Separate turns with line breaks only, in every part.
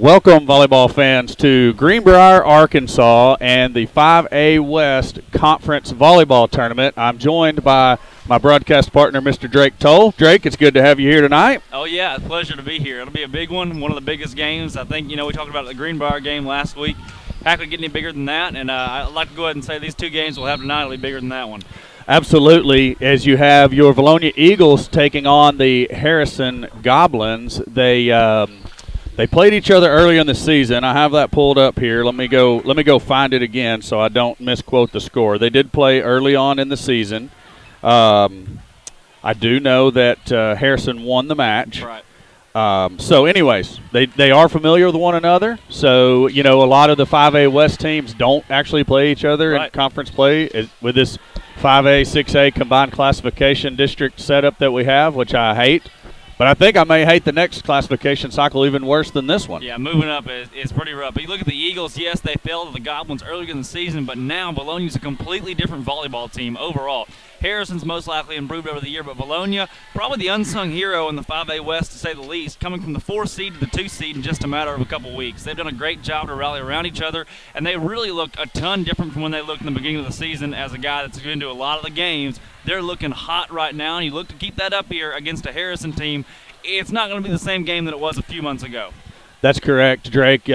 Welcome, volleyball fans, to Greenbrier, Arkansas, and the 5A West Conference Volleyball Tournament. I'm joined by my broadcast partner, Mr. Drake Toll. Drake, it's good to have you here tonight.
Oh, yeah, it's a pleasure to be here. It'll be a big one of the biggest games. I think, we talked about the Greenbrier game last week. How could it get any bigger than that? And I'd like to go ahead and say these two games we'll have tonight will be bigger than that one.
Absolutely. As you have your Vilonia Eagles taking on the Harrison Goblins, They played each other early in the season. I have that pulled up here. Let me go find it again so I don't misquote the score. They did play early on in the season. I do know that Harrison won the match.
Right.
So anyways, they are familiar with one another. So, a lot of the 5A West teams don't actually play each other in conference play with this 5A, 6A combined classification district setup that we have, which I hate. But I think I may hate the next classification cycle even worse than this one.
Yeah, moving up is pretty rough. But you look at the Eagles, yes, they fell to the Goblins earlier in the season, but now Vilonia's a completely different volleyball team overall. Harrison's most likely improved over the year, but Vilonia, probably the unsung hero in the 5A West, to say the least, coming from the 4 seed to the 2 seed in just a matter of a couple weeks. They've done a great job to rally around each other, and they really looked a ton different from when they looked in the beginning of the season. As a guy that's been to a lot of the games, they're looking hot right now, and you look to keep that up here against a Harrison team. It's not going to be the same game that it was a few months ago. That's
correct, Drake.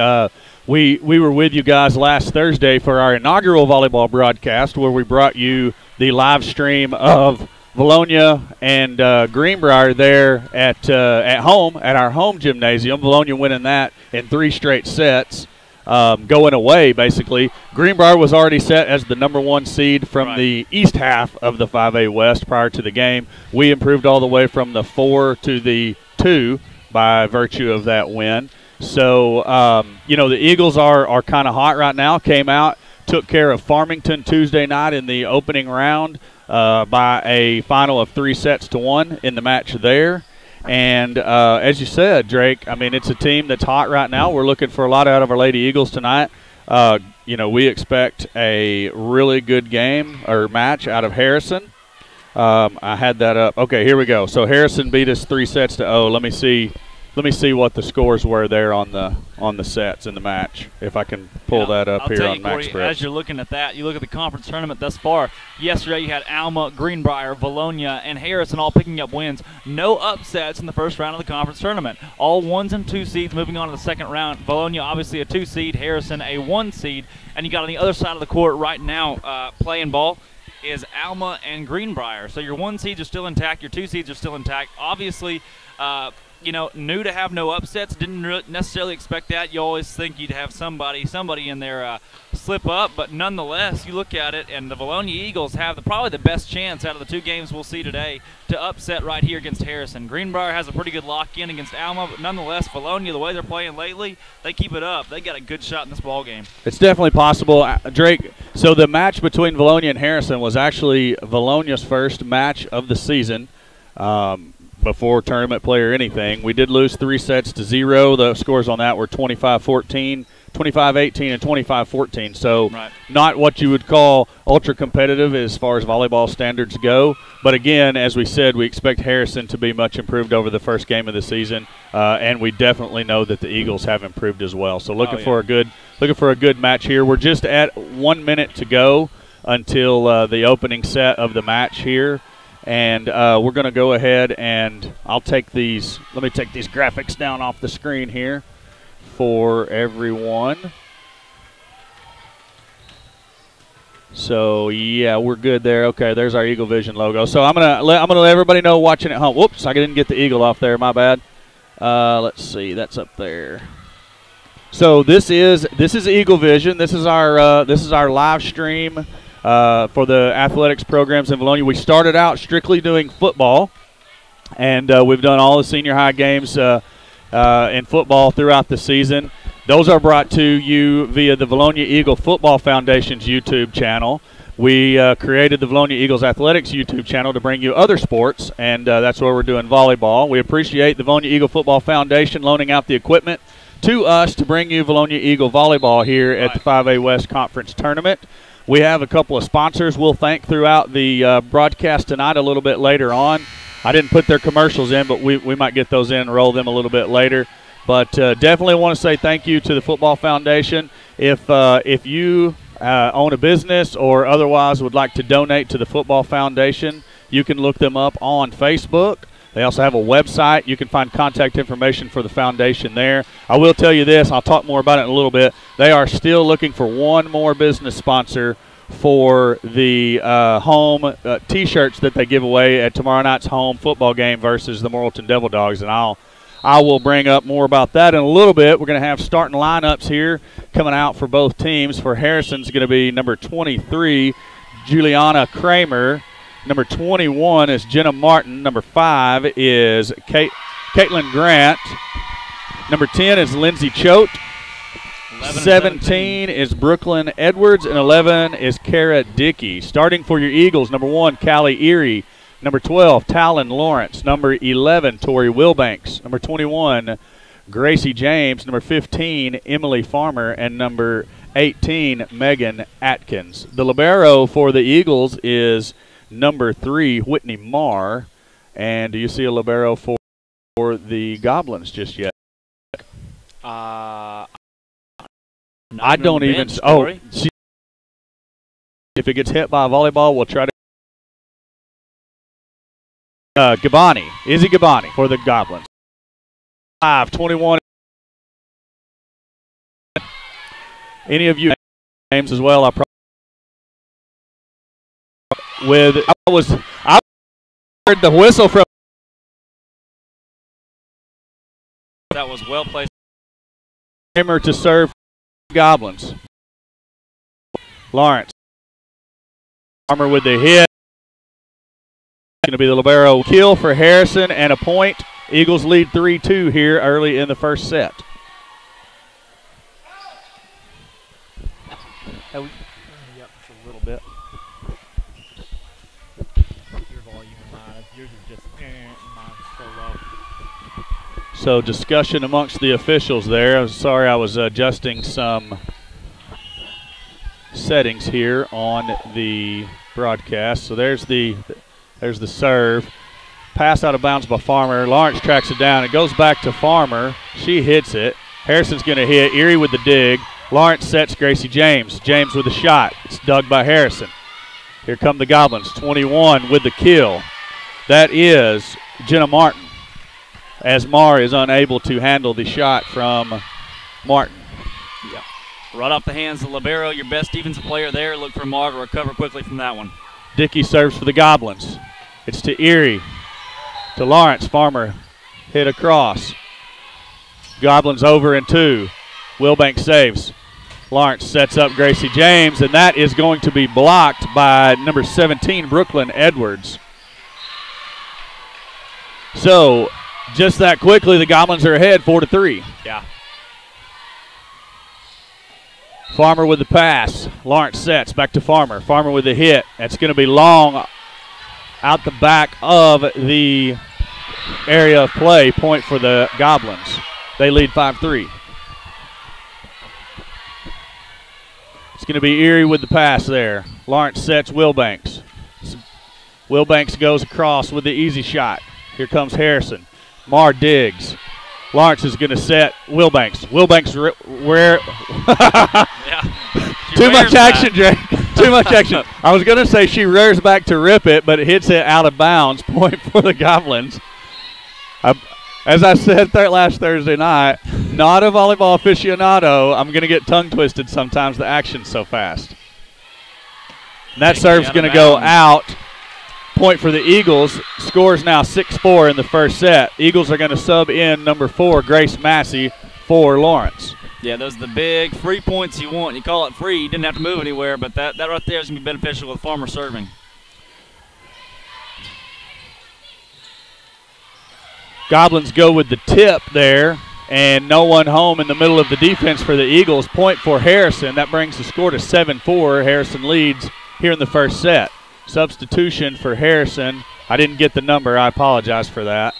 We were with you guys last Thursday for our inaugural volleyball broadcast, where we brought you the live stream of Vilonia and Greenbrier there at home, at our home gymnasium. Vilonia winning that in 3 straight sets, going away, basically. Greenbrier was already set as the #1 seed from the east half of the 5A West prior to the game. We improved all the way from the 4 to the 2 by virtue of that win. So, the Eagles are kind of hot right now. Came out, took care of Farmington Tuesday night in the opening round by a final of 3-1 in the match there. And as you said, Drake, I mean, it's a team that's hot right now. We're looking for a lot out of our Lady Eagles tonight. We expect a really good game or match out of Harrison. I had that up. Okay, here we go. So Harrison beat us 3-0. Let me see what the scores were there on the sets in the match, if I can pull that up here on MaxPrep.
As you're looking at that, you look at the conference tournament thus far. Yesterday you had Alma, Greenbrier, Vilonia, and Harrison all picking up wins. No upsets in the first round of the conference tournament. All 1s and 2 seeds moving on to the second round. Vilonia obviously a 2 seed, Harrison a 1 seed, and you got on the other side of the court right now playing ball is Alma and Greenbrier. So your 1 seeds are still intact, your 2 seeds are still intact. Obviously, new to have no upsets. Didn't necessarily expect that. You always think you'd have somebody in there slip up, but nonetheless, you look at it, and the Vilonia Eagles have probably the best chance out of the 2 games we'll see today to upset right here against Harrison. Greenbrier has a pretty good lock-in against Alma, but nonetheless, Vilonia, the way they're playing lately, they keep it up. They got a good shot in this ball game.
It's definitely possible, Drake. So the match between Vilonia and Harrison was actually Vilonia's first match of the season. Before tournament play or anything. We did lose 3-0. The scores on that were 25-14, 25-18, and 25-14. So not what you would call ultra competitive as far as volleyball standards go. But again, as we said, we expect Harrison to be much improved over the first game of the season, and we definitely know that the Eagles have improved as well. So looking for a good match here. We're just at 1 minute to go until the opening set of the match here. And we're going to go ahead and I'll take these. Let me take these graphics down off the screen here for everyone. So yeah, we're good there. Okay, there's our Eagle Vision logo. So I'm gonna let everybody know watching at home. Whoops, I didn't get the eagle off there. My bad. Let's see, that's up there. So this is Eagle Vision. This is our live stream. For the athletics programs in Vilonia. We started out strictly doing football, and we've done all the senior high games in football throughout the season. Those are brought to you via the Vilonia Eagle Football Foundation's YouTube channel. We created the Vilonia Eagles Athletics YouTube channel to bring you other sports, and that's where we're doing volleyball. We appreciate the Vilonia Eagle Football Foundation loaning out the equipment to us to bring you Vilonia Eagle volleyball here at the 5A West Conference Tournament. We have a couple of sponsors we'll thank throughout the broadcast tonight a little bit later on. I didn't put their commercials in, but we might get those in and roll them a little bit later. But definitely want to say thank you to the Football Foundation. If you own a business or otherwise would like to donate to the Football Foundation, you can look them up on Facebook. They also have a website. You can find contact information for the foundation there. I will tell you this. I'll talk more about it in a little bit. They are still looking for one more business sponsor for the home T-shirts that they give away at tomorrow night's home football game versus the Morrilton Devil Dogs, and I will bring up more about that in a little bit. We're going to have starting lineups here coming out for both teams. For Harrison's going to be number 23, Juliana Kramer. Number 21 is Jenna Martin. Number 5 is Caitlin Grant. Number 10 is Lindsay Choate. 17 is Brooklyn Edwards, and 11 is Kara Dickey. Starting for your Eagles, number 1, Callie Erie. Number 12, Talon Lawrence. Number 11, Tori Wilbanks. Number 21, Gracie James. Number 15, Emily Farmer. And number 18, Megan Atkins. The libero for the Eagles is number 3, Whitney Marr. And do you see a libero for the Goblins just yet?
I
don't even. If it gets hit by a volleyball, we'll try to. Gabani, Izzy Gabani for the Goblins. 5-21. Any of you names as well? I heard the whistle from.
That was well placed.
Kramer to serve Goblins. Lawrence. Farmer with the hit. Going to be the libero kill for Harrison and a point. Eagles lead 3-2 here early in the first set.
Yep, just a little bit. Your volume and mine. Yours is just mine's so low.
So discussion amongst the officials there. I'm sorry I was adjusting some settings here on the broadcast. So there's the serve. Pass out of bounds by Farmer. Lawrence tracks it down. It goes back to Farmer. She hits it. Harrison's going to hit. Erie with the dig. Lawrence sets Gracie James. James with the shot. It's dug by Harrison. Here come the Goblins. 21 with the kill. That is Jenna Martin, as Marr is unable to handle the shot from Martin.
Yeah. Right off the hands of libero, your best defensive player there. Look for Marr to recover quickly from that one.
Dickey serves for the Goblins. It's to Erie. To Lawrence. Farmer hit across. Goblins over in 2. Wilbank saves. Lawrence sets up Gracie James, and that is going to be blocked by number 17, Brooklyn Edwards. So, just that quickly, the Goblins are ahead 4-3.
Yeah.
Farmer with the pass. Lawrence sets back to Farmer. Farmer with the hit. That's going to be long out the back of the area of play. Point for the Goblins. They lead 5-3. It's going to be Erie with the pass there. Lawrence sets Wilbanks. Wilbanks goes across with the easy shot. Here comes Harrison. Marr digs. Lawrence is going to set Wilbanks. Wilbanks, where?
Yeah.
Too much action, Drake. Too much action. I was going to say she rears back to rip it, but it hits it out of bounds. Point for the Goblins. As I said last Thursday night, not a volleyball aficionado. I'm going to get tongue twisted sometimes. The action's so fast. And that serve's going to go out. Point for the Eagles. Scores now 6-4 in the first set. Eagles are going to sub in number 4, Grace Massey, for Lawrence.
Yeah, those are the big free points you want. You call it free. You didn't have to move anywhere, but that right there is going to be beneficial with Farmer serving.
Goblins go with the tip there, and no one home in the middle of the defense for the Eagles. Point for Harrison. That brings the score to 7-4. Harrison leads here in the first set. Substitution for Harrison. I didn't get the number. I apologize for that.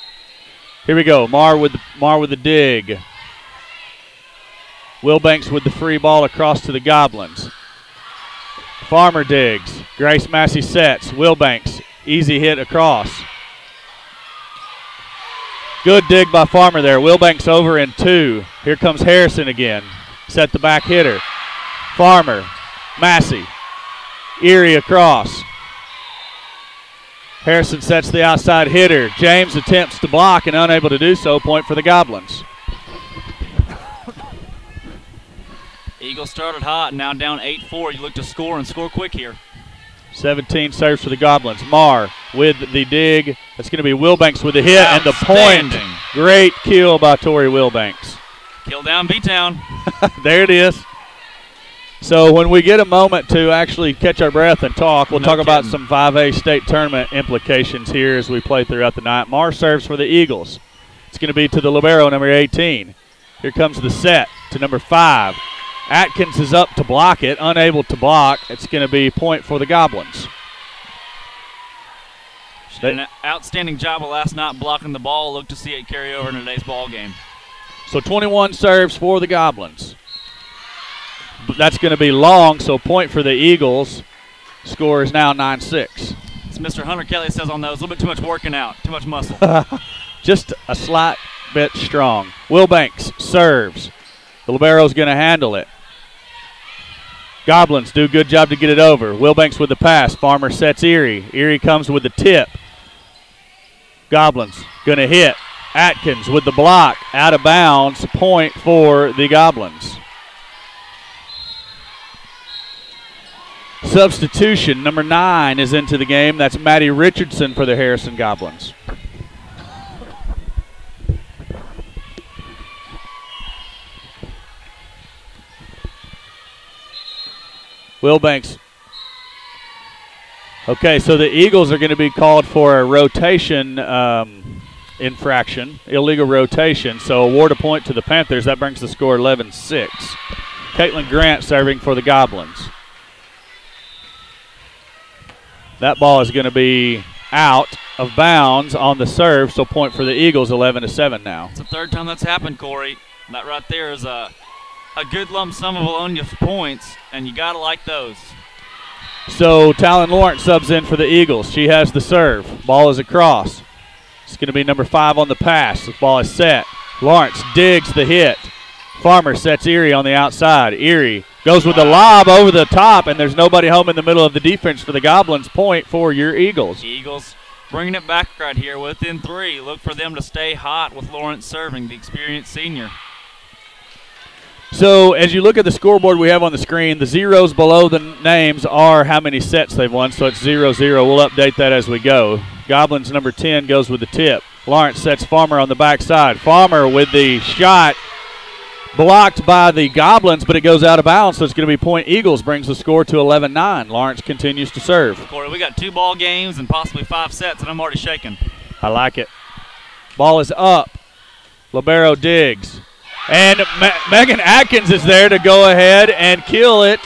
Here we go. Marr with the dig. Wilbanks with the free ball across to the Goblins. Farmer digs. Grace Massey sets. Wilbanks, easy hit across. Good dig by Farmer there. Wilbanks over in 2. Here comes Harrison again. Set the back hitter. Farmer, Massey, Erie across. Harrison sets the outside hitter. James attempts to block and unable to do so. Point for the Goblins.
Eagles started hot, now down 8-4. You look to score and score quick here.
17 serves for the Goblins. Marr with the dig. That's going to be Wilbanks with the hit and the point. Great kill by Tory Wilbanks.
Kill down B-Town.
There it is. So when we get a moment to actually catch our breath and talk, we'll talk about some 5A state tournament implications here as we play throughout the night. Marr serves for the Eagles. It's going to be to the libero, number 18. Here comes the set to number 5. Atkins is up to block it, unable to block. It's going to be point for the Goblins.
She did an outstanding job of last night blocking the ball. Look to see it carry over in today's ball game.
So 21 serves for the Goblins. That's going to be long, so point for the Eagles. Score is now 9-6.
As Mr. Hunter Kelly says on those, a little bit too much working out, too much muscle.
Just a slight bit strong. Wilbanks serves. The libero's going to handle it. Goblins do a good job to get it over. Wilbanks with the pass. Farmer sets Erie. Erie comes with the tip. Goblins going to hit. Atkins with the block. Out of bounds. Point for the Goblins. Substitution, number 9 is into the game. That's Maddie Richardson for the Harrison Goblins. Wilbanks. Okay, so the Eagles are going to be called for a rotation infraction, illegal rotation. So award a point to the Panthers. That brings the score 11-6. Caitlin Grant serving for the Goblins. That ball is going to be out of bounds on the serve, so point for the Eagles, 11-7 now.
It's the third time that's happened, Corey. That right there is a good lump sum of Vilonia points, and you got to like those.
So Talon Lawrence subs in for the Eagles. She has the serve. Ball is across. It's going to be number 5 on the pass. The ball is set. Lawrence digs the hit. Farmer sets Erie on the outside. Erie goes with the lob over the top, and there's nobody home in the middle of the defense for the Goblins. Point for your Eagles.
Eagles bringing it back right here within 3. Look for them to stay hot with Lawrence serving, the experienced senior.
So as you look at the scoreboard we have on the screen, the zeros below the names are how many sets they've won, so it's 0-0. We'll update that as we go. Goblins number 10 goes with the tip. Lawrence sets Farmer on the backside. Farmer with the shot. Blocked by the Goblins, but it goes out of bounds, so it's going to be point Eagles, brings the score to 11-9. Lawrence continues to serve.
Corey, we got 2 ball games and possibly 5 sets, and I'm already shaking.
I like it. Ball is up. Libero digs. And Megan Atkins is there to go ahead and kill it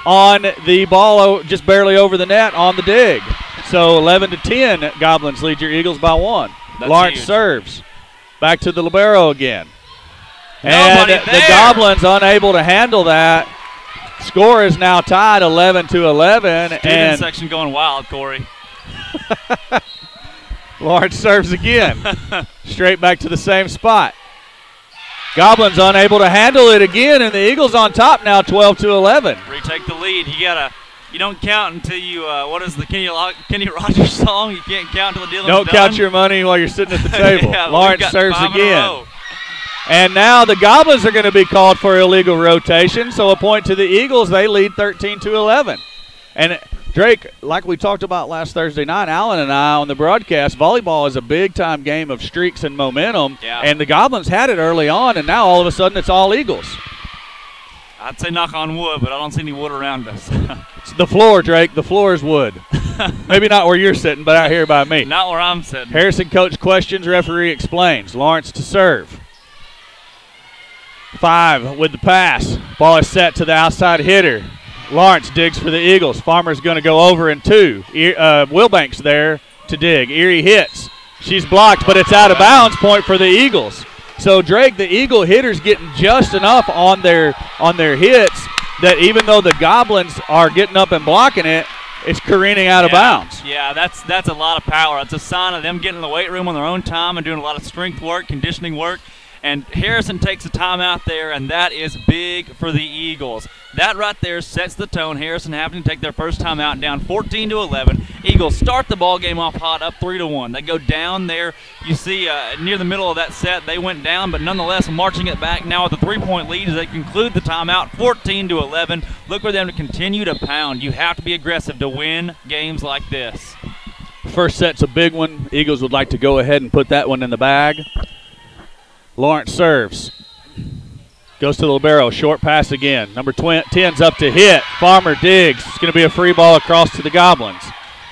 on the ball just barely over the net on the dig. So 11-10, Goblins lead your Eagles by 1.
That's
Lawrence
huge.
serves. Back to the Libero again. And
Nobody
the
there.
Goblins unable to handle that. Score is now tied 11-11.
Student
And
section going wild, Corey.
Lawrence serves again. Straight back to the same spot. Goblins unable to handle it again, and the Eagles on top now 12-11.
Retake the lead. You don't count until you, what is the Kenny Rogers song? You can't count until the dealing's done.
Don't count your money while you're sitting at the table.
Yeah,
Lawrence
we've got
serves
5 in a
again.
row.
And now the Goblins are going to be called for illegal rotation, so a point to the Eagles. They lead 13-11. And Drake, like we talked about last Thursday night, Alan and I on the broadcast, volleyball is a big-time game of streaks and momentum.
Yeah.
And the Goblins had it early on, and now all of a sudden it's all Eagles.
I'd say knock on wood, but I don't see any wood around us.
It's the floor, Drake. The floor is wood. Maybe not where you're sitting, but out here by me.
Not where I'm sitting.
Harrison coach questions, referee explains. Lawrence to serve. 5 with the pass. Ball is set to the outside hitter. Lawrence digs for the Eagles. Farmer's going to go over in 2. Wilbanks there to dig. Erie hits. She's blocked, but it's out of bounds. Point for the Eagles. So Drake, the Eagle hitters getting just enough on their hits that even though the Goblins are getting up and blocking it, it's careening out of bounds.
Yeah, that's a lot of power. It's a sign of them getting in the weight room on their own time and doing a lot of strength work, conditioning work. And Harrison takes a timeout there, and that is big for the Eagles. That right there sets the tone. Harrison having to take their first timeout, down 14-11. Eagles start the ball game off hot, up 3-1. They go down there. You see near the middle of that set, they went down, but nonetheless marching it back now with a 3-point lead as they conclude the timeout, 14-11. Look for them to continue to pound. You have to be aggressive to win games like this.
First set's a big one. Eagles would like to go ahead and put that one in the bag. Lawrence serves. Goes to the libero. Short pass again. Number 10's up to hit. Farmer digs. It's going to be a free ball across to the Goblins.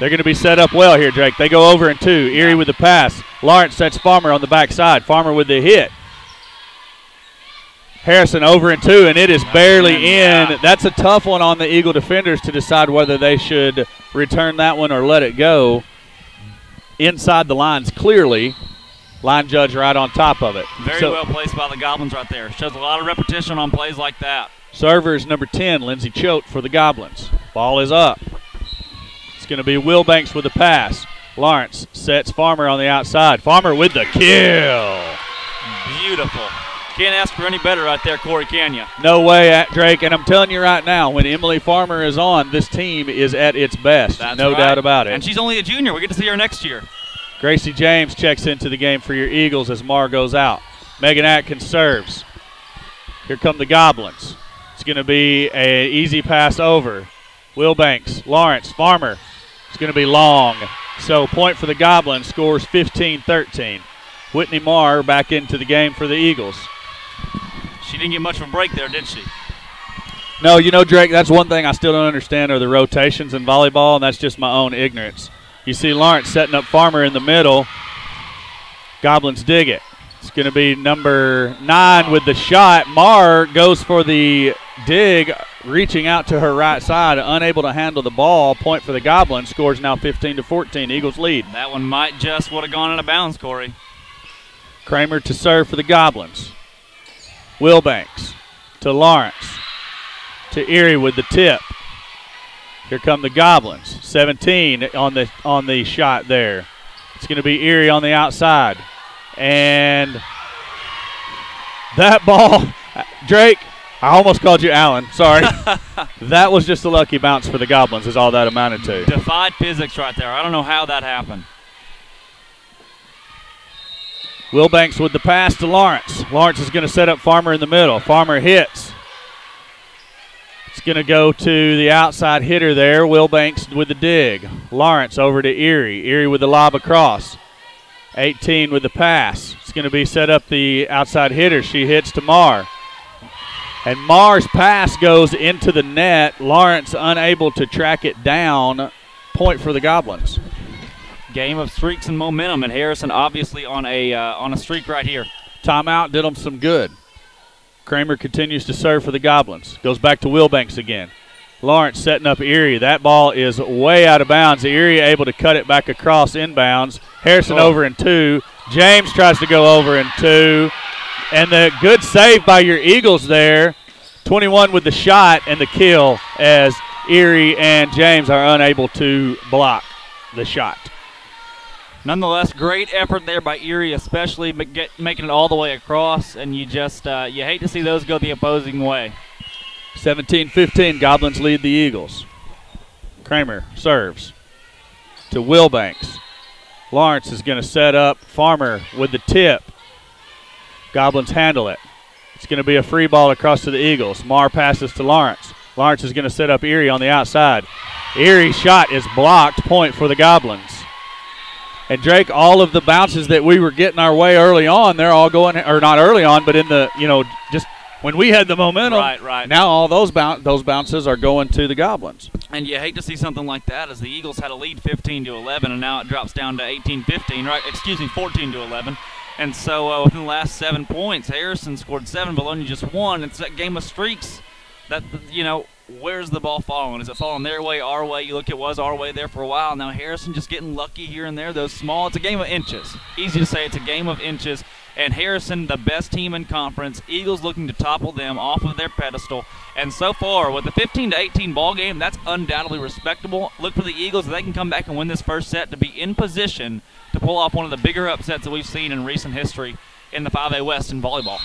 They're going to be set up well here, Drake. They go over in 2. Erie with the pass. Lawrence sets Farmer on the backside. Farmer with the hit. Harrison over in 2, and it is barely in. That's a tough one on the Eagle defenders to decide whether they should return that one or let it go. Inside the lines clearly. Line judge right on top of it.
Very well placed by the Goblins right there. Shows a lot of repetition on plays like that.
Server is number 10, Lindsey Choate for the Goblins. Ball is up. It's going to be Wilbanks with the pass. Lawrence sets Farmer on the outside. Farmer with the kill.
Beautiful. Can't ask for any better right there, Corey, can you?
No way, Drake. And I'm telling you right now, when Emily Farmer is on, this team is at its best.
That's
no
right.
doubt about it.
And she's only a junior. We get to see her next year.
Gracie James checks into the game for your Eagles as Marr goes out. Megan Atkins serves. Here come the Goblins. It's going to be an easy pass over. Wilbanks, Lawrence, Farmer. It's going to be long. So point for the Goblins, scores 15-13. Whitney Marr back into the game for the Eagles.
She didn't get much of a break there, did she?
No, you know, Drake, that's one thing I still don't understand are the rotations in volleyball, and that's just my own ignorance. You see Lawrence setting up Farmer in the middle. Goblins dig it. It's going to be number 9 with the shot. Marr goes for the dig, reaching out to her right side, unable to handle the ball. Point for the Goblins. Scores now 15-14. Eagles lead.
That one might just would have gone out of bounds, Corey.
Kramer to serve for the Goblins. Wilbanks to Lawrence. To Erie with the tip. Here come the Goblins. 17 on the shot there. It's going to be Erie on the outside. And that ball, Drake, I almost called you Allen. Sorry. That was just a lucky bounce for the Goblins is all that amounted to.
Defied physics right there. I don't know how that happened.
Wilbanks with the pass to Lawrence. Lawrence is going to set up Farmer in the middle. Farmer hits. It's going to go to the outside hitter there. Wilbanks with the dig. Lawrence over to Erie. Erie with the lob across. 18 with the pass. It's going to be set up the outside hitter. She hits to Marr. And Marr's pass goes into the net. Lawrence unable to track it down. Point for the Goblins.
Game of streaks and momentum, and Harrison obviously on a streak right here.
Timeout did them some good. Kramer continues to serve for the Goblins. Goes back to Wilbanks again. Lawrence setting up Erie. That ball is way out of bounds. Erie able to cut it back across inbounds. Harrison over in 2. James tries to go over in 2. And the good save by your Eagles there. 21 with the shot and the kill as Erie and James are unable to block the shot.
Nonetheless, great effort there by Erie, especially making it all the way across, and you just you hate to see those go the opposing way.
17-15, Goblins lead the Eagles. Kramer serves to Wilbanks. Lawrence is going to set up Farmer with the tip. Goblins handle it. It's going to be a free ball across to the Eagles. Marr passes to Lawrence. Lawrence is going to set up Erie on the outside. Erie's shot is blocked. Point for the Goblins. And Drake, all of the bounces that we were getting our way early on, they're all going, or not early on, but in the, just when we had the momentum.
Right.
Now all those bounces are going to the Goblins.
And you hate to see something like that as the Eagles had a lead 15-11, and now it drops down to 18-15, right? 14-11. And so within the last 7 points, Harrison scored 7, Vilonia just 1. It's that game of streaks that, where's the ball falling? Is it falling their way, our way? You look, it was our way there for a while. Now Harrison just getting lucky here and there. Those small, it's a game of inches. Easy to say, it's a game of inches. And Harrison, the best team in conference. Eagles looking to topple them off of their pedestal And so far, with the 15-18 ball game, that's undoubtedly respectable. Look for the Eagles if they can come back and win this first set to be in position to pull off one of the bigger upsets that we've seen in recent history in the 5A West in volleyball.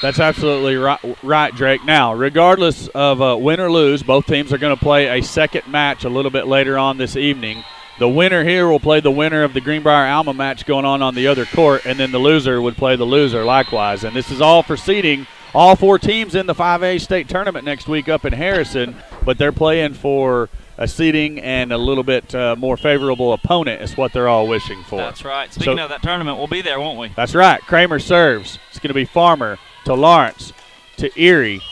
That's absolutely right, Drake. Now, regardless of win or lose, both teams are going to play a second match a little bit later on this evening. The winner here will play the winner of the Greenbrier-Alma match going on the other court, and then the loser would play the loser likewise. And this is all for seeding all 4 teams in the 5A state tournament next week up in Harrison, but they're playing for a seeding and a little bit more favorable opponent is what they're all wishing for.
That's right. Speaking of that tournament, we'll be there, won't we?
That's right. Kramer serves. It's going to be Farmer to Lawrence to Erie,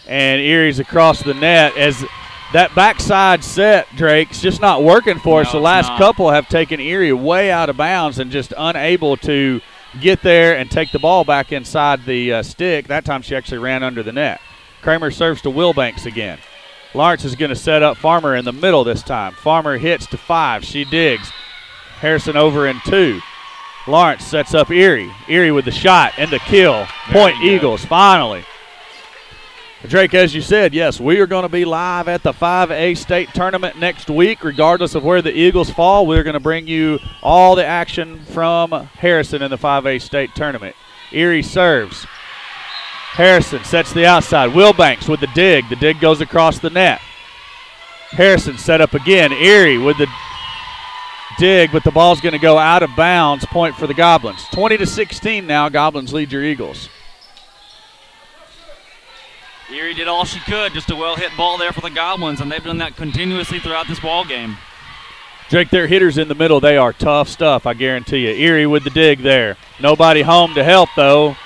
and Erie's across the net as that backside set, Drake's just not working for us. The last couple have taken Erie way out of bounds and just unable to get there and take the ball back inside the stick. That time she actually ran under the net. Kramer serves to Wilbanks again. Lawrence is going to set up Farmer in the middle this time. Farmer hits to 5. She digs. Harrison over in 2. Lawrence sets up Erie. Erie with the shot and the kill. Point Eagles, finally. Drake, as you said, yes, we are going to be live at the 5A state tournament next week. Regardless of where the Eagles fall, we're going to bring you all the action from Harrison in the 5A state tournament. Erie serves. Harrison sets the outside. Wilbanks with the dig. The dig goes across the net. Harrison set up again. Erie with the dig, but the ball's going to go out of bounds. Point for the Goblins. 20-16 now. Goblins lead your Eagles.
Erie did all she could, just a well-hit ball there for the Goblins, and they've done that continuously throughout this ball game.
Drake, their hitters in the middle, they are tough stuff, I guarantee you. Erie with the dig there. Nobody home to help, though.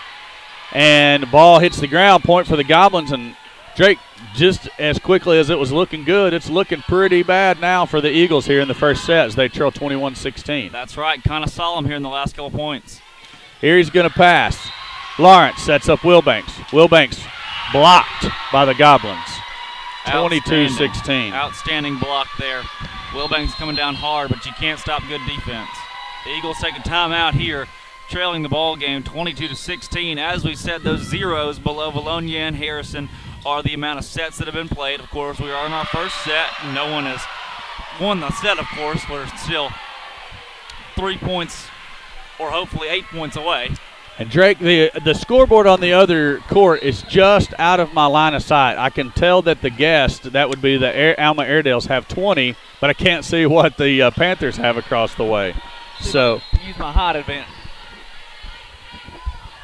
And the ball hits the ground, point for the Goblins. And, Drake, just as quickly as it was looking good, it's looking pretty bad now for the Eagles here in the first set as they trail 21-16.
That's right, kind of solemn here in the last couple points.
Erie's going to pass. Lawrence sets up Wilbanks. Wilbanks blocked by the Goblins. 22-16.
Outstanding block there. Wilbanks coming down hard, but you can't stop good defense. The Eagles take a timeout here, trailing the ball game 22-16. As we said, those zeros below Vilonia and Harrison are the amount of sets that have been played. Of course, we are in our first set. No one has won the set, of course. We're still 3 points or hopefully 8 points away.
And Drake, the scoreboard on the other court is just out of my line of sight. I can tell that the guest, that would be the Alma Airedales, have 20, but I can't see what the Panthers have across the way. So
use my height advantage.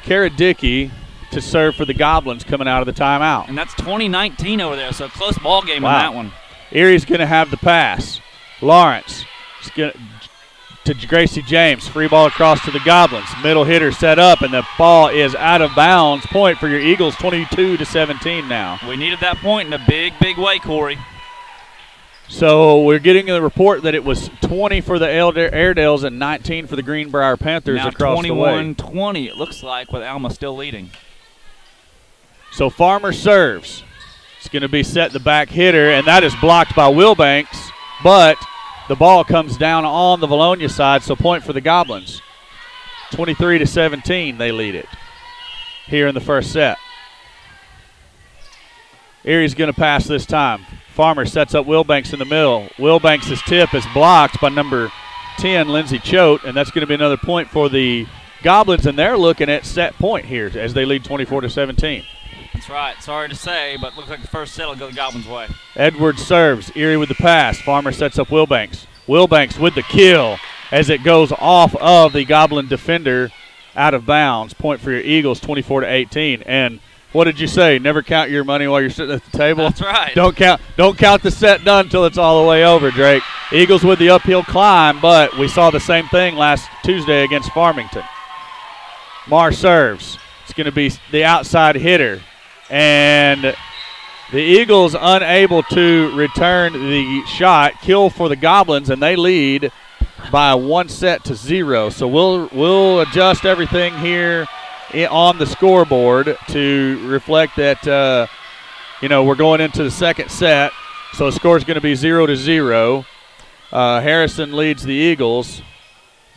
Kara Dickey to serve for the Goblins coming out of the timeout.
And that's 2019 over there, so a close ball game on that one.
Erie's going to have the pass. Lawrence is going to Gracie James. Free ball across to the Goblins. Middle hitter set up, and the ball is out of bounds. Point for your Eagles, 22-17 now.
We needed that point in a big, big way, Corey.
So we're getting the report that it was 20 for the Airedales and 19 for the Greenbrier Panthers
now
across the way.
21-20, it looks like, with Alma still leading.
So Farmer serves. It's going to be set the back hitter, and that is blocked by Wilbanks, but the ball comes down on the Vilonia side, so point for the Goblins. 23-17, they lead it here in the first set. Erie's going to pass this time. Farmer sets up Wilbanks in the middle. Wilbanks' tip is blocked by number 10, Lindsey Choate, and that's going to be another point for the Goblins, and they're looking at set point here as they lead 24-17.
That's right. Sorry to say, but looks like the first set will go the Goblins' way.
Edwards serves. Erie with the pass. Farmer sets up Wilbanks. Wilbanks with the kill as it goes off of the Goblin defender out of bounds. Point for your Eagles, 24-18. And what did you say? Never count your money while you're sitting at the table?
That's right.
Don't count the set done until it's all the way over, Drake. Eagles with the uphill climb, but we saw the same thing last Tuesday against Farmington. Marr serves. It's going to be the outside hitter. And the Eagles unable to return the shot. Kill for the Goblins, and they lead by 1-0. So we'll adjust everything here on the scoreboard to reflect that, we're going into the second set. So the score is going to be 0-0. Harrison leads the Eagles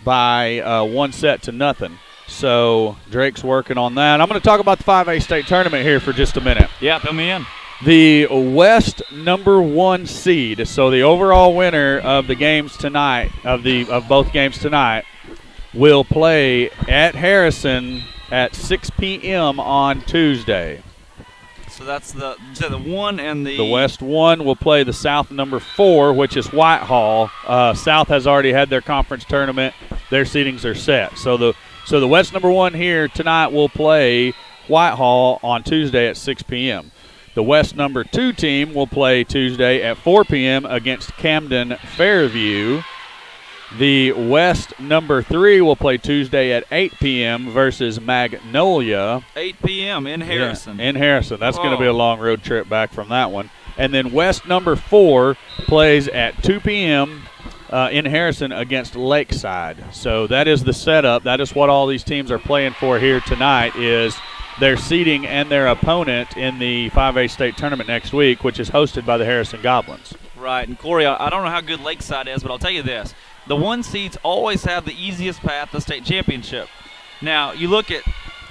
by 1-0. So Drake's working on that. I'm going to talk about the 5A state tournament here for just a minute.
Yeah, fill me in.
The West #1 seed, so the overall winner of the games tonight, of both games tonight, will play at Harrison at 6 p.m. on Tuesday.
So that's the 1 and the...
The West 1 will play the South #4, which is Whitehall. South has already had their conference tournament. Their seedings are set. So the West #1 here tonight will play Whitehall on Tuesday at 6 p.m. The West #2 team will play Tuesday at 4 p.m. against Camden Fairview. The West #3 will play Tuesday at 8 p.m. versus Magnolia.
8 p.m. in Harrison.
Yeah, in Harrison. That's going to be a long road trip back from that one. And then West #4 plays at 2 p.m. In Harrison against Lakeside. So that is the setup. That is what all these teams are playing for here tonight, is their seeding and their opponent in the 5A state tournament next week, which is hosted by the Harrison Goblins.
Right. And, Corey, I don't know how good Lakeside is, but I'll tell you this. The 1 seeds always have the easiest path to the state championship. Now, you look at,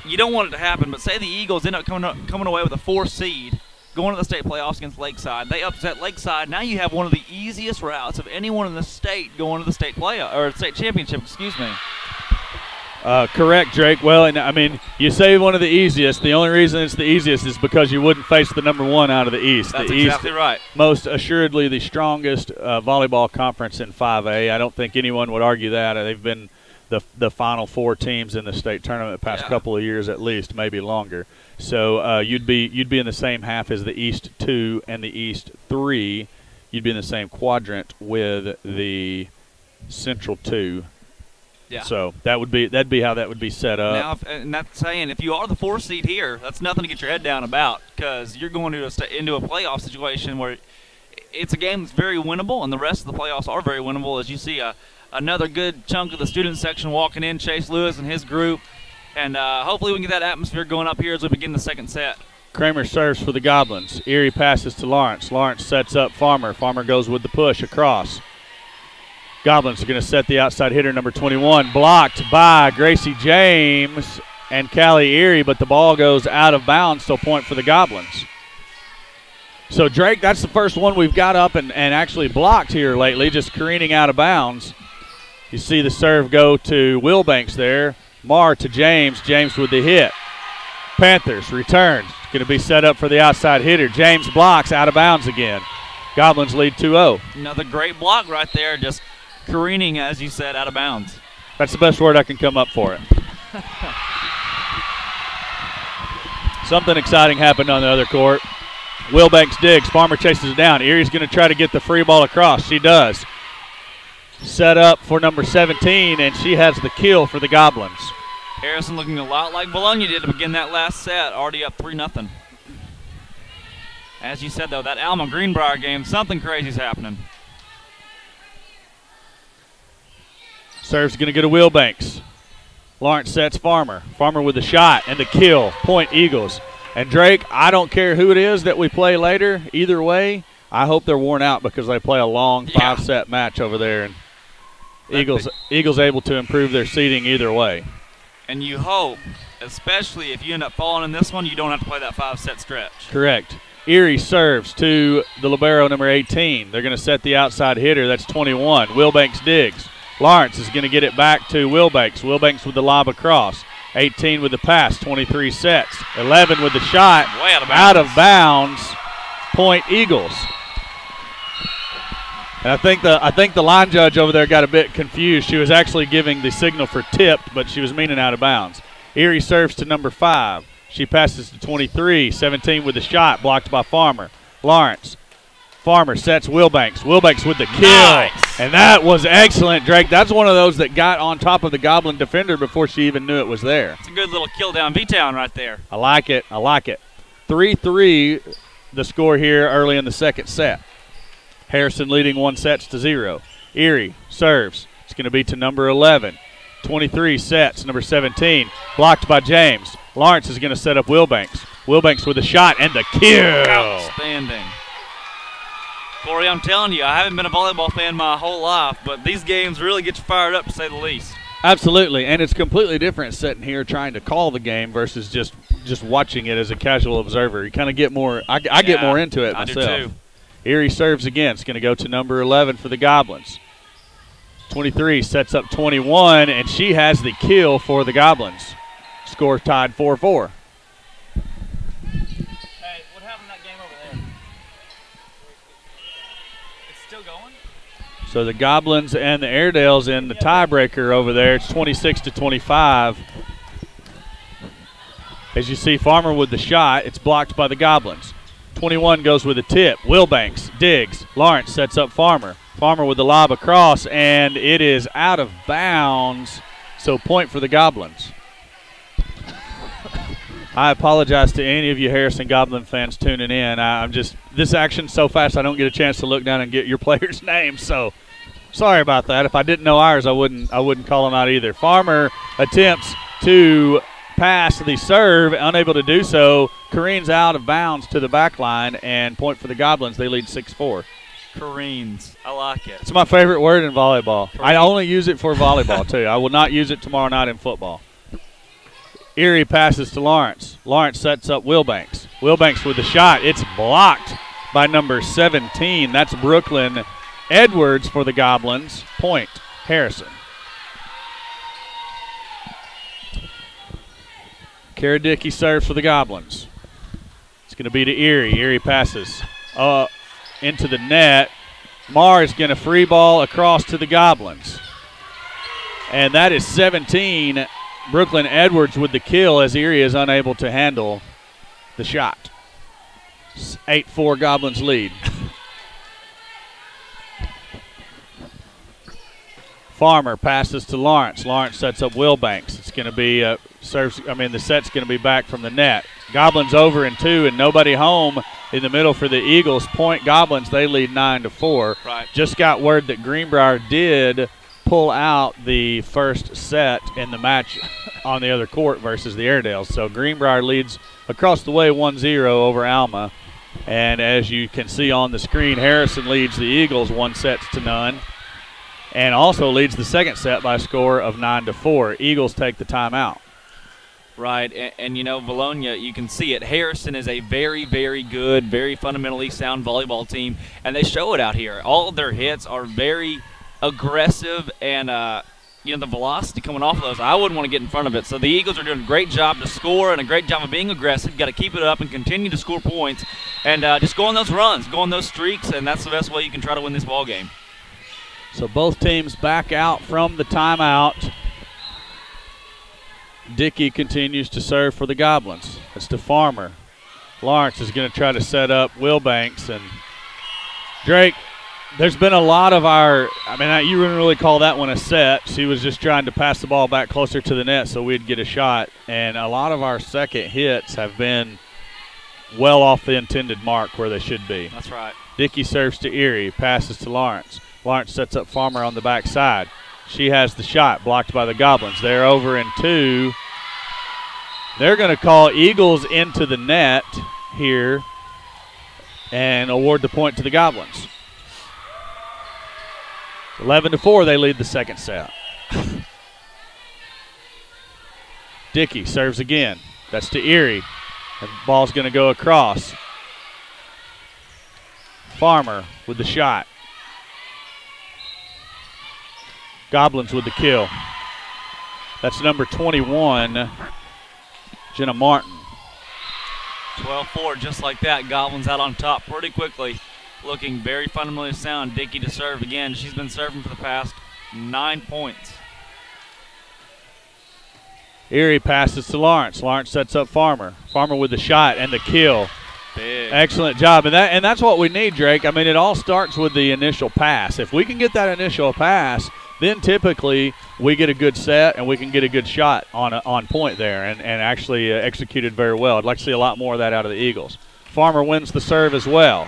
you don't want it to happen, but say the Eagles end up coming away with a 4 seed, going to the state playoffs against Lakeside. They upset Lakeside. Now you have one of the easiest routes of anyone in the state going to the state state championship, excuse me.
Correct, Drake. Well, and I mean, you say one of the easiest. The only reason it's the easiest is because you wouldn't face the #1 out of the East.
That's
the
exactly
East,
right.
Most assuredly the strongest volleyball conference in 5A. I don't think anyone would argue that. They've been the Final Four teams in the state tournament the past couple of years at least, maybe longer. So you'd be in the same half as the East 2 and the East 3. You'd be in the same quadrant with the Central 2.
Yeah.
So that'd be how that would be set up.
Now, and that's saying if you are the 4 seed here, that's nothing to get your head down about, because you're going to into a playoff situation where it's a game that's very winnable, and the rest of the playoffs are very winnable. As you see, another good chunk of the student section walking in, Chase Lewis and his group, and hopefully we can get that atmosphere going up here as we begin the second set.
Kramer serves for the Goblins. Erie passes to Lawrence. Lawrence sets up Farmer. Farmer goes with the push across. Goblins are going to set the outside hitter, number 21, blocked by Gracie James and Callie Erie, but the ball goes out of bounds, so point for the Goblins. So, Drake, that's the first one we've got up and actually blocked here lately, just careening out of bounds. You see the serve go to Wilbanks there. Marr to James. James with the hit. Panthers return. Going to be set up for the outside hitter. James blocks, out of bounds again. Goblins lead 2-0.
Another great block right there, just careening, as you said, out of bounds.
That's the best word I can come up for it. Something exciting happened on the other court. Wilbanks digs. Farmer chases it down. Erie's going to try to get the free ball across. She does. Set up for number 17, and she has the kill for the Goblins.
Harrison looking a lot like Vilonia did to begin that last set, already up 3-0. As you said, though, that Alma Greenbrier game, something crazy's happening.
Serve's going to go to Wilbanks. Lawrence sets Farmer. Farmer with the shot and the kill. Point Eagles. And Drake, I don't care who it is that we play later. Either way, I hope they're worn out because they play a long 5-set match over there. And Eagles able to improve their seeding either way.
And you hope, especially if you end up falling in this one, you don't have to play that 5-set stretch.
Correct. Erie serves to the libero, number 18. They're going to set the outside hitter. That's 21. Wilbanks digs. Lawrence is going to get it back to Wilbanks. Wilbanks with the lob across. 18 with the pass. 23 sets. 11 with the shot.
Way out of bounds.
Out of bounds. Point Eagles. And I think the line judge over there got a bit confused. She was actually giving the signal for tipped, but she was meaning out of bounds. Erie serves to number 5. She passes to 23. 17 with the shot. Blocked by Farmer. Lawrence. Farmer sets Wilbanks. Wilbanks with the kill.
Nice.
And that was excellent, Drake. That's one of those that got on top of the Goblin defender before she even knew it was there.
It's a good little kill down V-Town right there.
I like it. I like it. 3-3 the score here early in the second set. Harrison leading 1-0. Erie serves. It's going to be to number 11. 23 sets, number 17. Blocked by James. Lawrence is going to set up Wilbanks. Wilbanks with a shot and the kill.
Outstanding. Corey, I'm telling you, I haven't been a volleyball fan my whole life, but these games really get you fired up, to say the least.
Absolutely, and it's completely different sitting here trying to call the game versus just watching it as a casual observer. You kind of get more. I get more into it myself.
I do too.
Erie serves again. It's going to go to number 11 for the Goblins. 23 sets up 21, and she has the kill for the Goblins. Score tied 4-4.
Hey, what happened to that game over there? It's still going?
So the Goblins and the Airedales in the tiebreaker over there. It's 26-25. As you see, Farmer with the shot. It's blocked by the Goblins. 21 goes with a tip. Wilbanks digs. Lawrence sets up Farmer. Farmer with the lob across, and it is out of bounds. So point for the Goblins. I apologize to any of you Harrison Goblin fans tuning in. This action's so fast I don't get a chance to look down and get your players' names. So sorry about that. If I didn't know ours, I wouldn't call them out either. Farmer attempts to pass the serve, unable to do so. Careens out of bounds to the back line, and point for the Goblins. They lead 6-4.
Careens. I like it.
It's my favorite word in volleyball. I only use it for volleyball, too. I will not use it tomorrow night in football. Erie passes to Lawrence. Lawrence sets up Wilbanks. Wilbanks with the shot. It's blocked by number 17. That's Brooklyn Edwards for the Goblins. Point, Harrison. Kara Dickey serves for the Goblins. It's going to be to Erie. Erie passes into the net. Marr is going to free ball across to the Goblins. And that is 17. Brooklyn Edwards with the kill as Erie is unable to handle the shot. 8-4 Goblins lead. Farmer passes to Lawrence. Lawrence sets up Wilbanks. It's going to be the set's going to be back from the net. Goblins over in 2 and nobody home in the middle for the Eagles. Point Goblins, they lead 9-4.
Right.
Just got word that Greenbrier did pull out the first set in the match on the other court versus the Airedales. So Greenbrier leads across the way 1-0 over Alma. And as you can see on the screen, Harrison leads the Eagles 1-0 and also leads the second set by a score of 9-4. Eagles take the timeout.
Right, and you know, Vilonia, you can see it. Harrison is a very, very good, very fundamentally sound volleyball team, and they show it out here. All of their hits are very aggressive, and the velocity coming off of those, I wouldn't want to get in front of it. So the Eagles are doing a great job to score and a great job of being aggressive. Got to keep it up and continue to score points, and just go on those runs, go on those streaks, and that's the best way you can try to win this ball game.
So both teams back out from the timeout. Dickey continues to serve for the Goblins. It's to Farmer. Lawrence is going to try to set up Wilbanks. And Drake, there's been a lot of you wouldn't really call that one a set. She was just trying to pass the ball back closer to the net so we'd get a shot. And a lot of our second hits have been well off the intended mark where they should be.
That's right.
Dickey serves to Erie, passes to Lawrence. Lawrence sets up Farmer on the backside. She has the shot blocked by the Goblins. They're over in 2. They're going to call Eagles into the net here and award the point to the Goblins. 11-4, they lead the second set. Dickey serves again. That's to Erie. The ball's going to go across. Farmer with the shot. Goblins with the kill. That's number 21, Jenna Martin.
12-4, just like that. Goblins out on top pretty quickly. Looking very fundamentally sound. Dickey to serve again. She's been serving for the past 9 points.
Erie passes to Lawrence. Lawrence sets up Farmer. Farmer with the shot and the kill.
Big.
Excellent job. And that's what we need, Drake. I mean, it all starts with the initial pass. If we can get that initial pass, then typically we get a good set and we can get a good shot on point there and actually executed very well. I'd like to see a lot more of that out of the Eagles. Farmer wins the serve as well.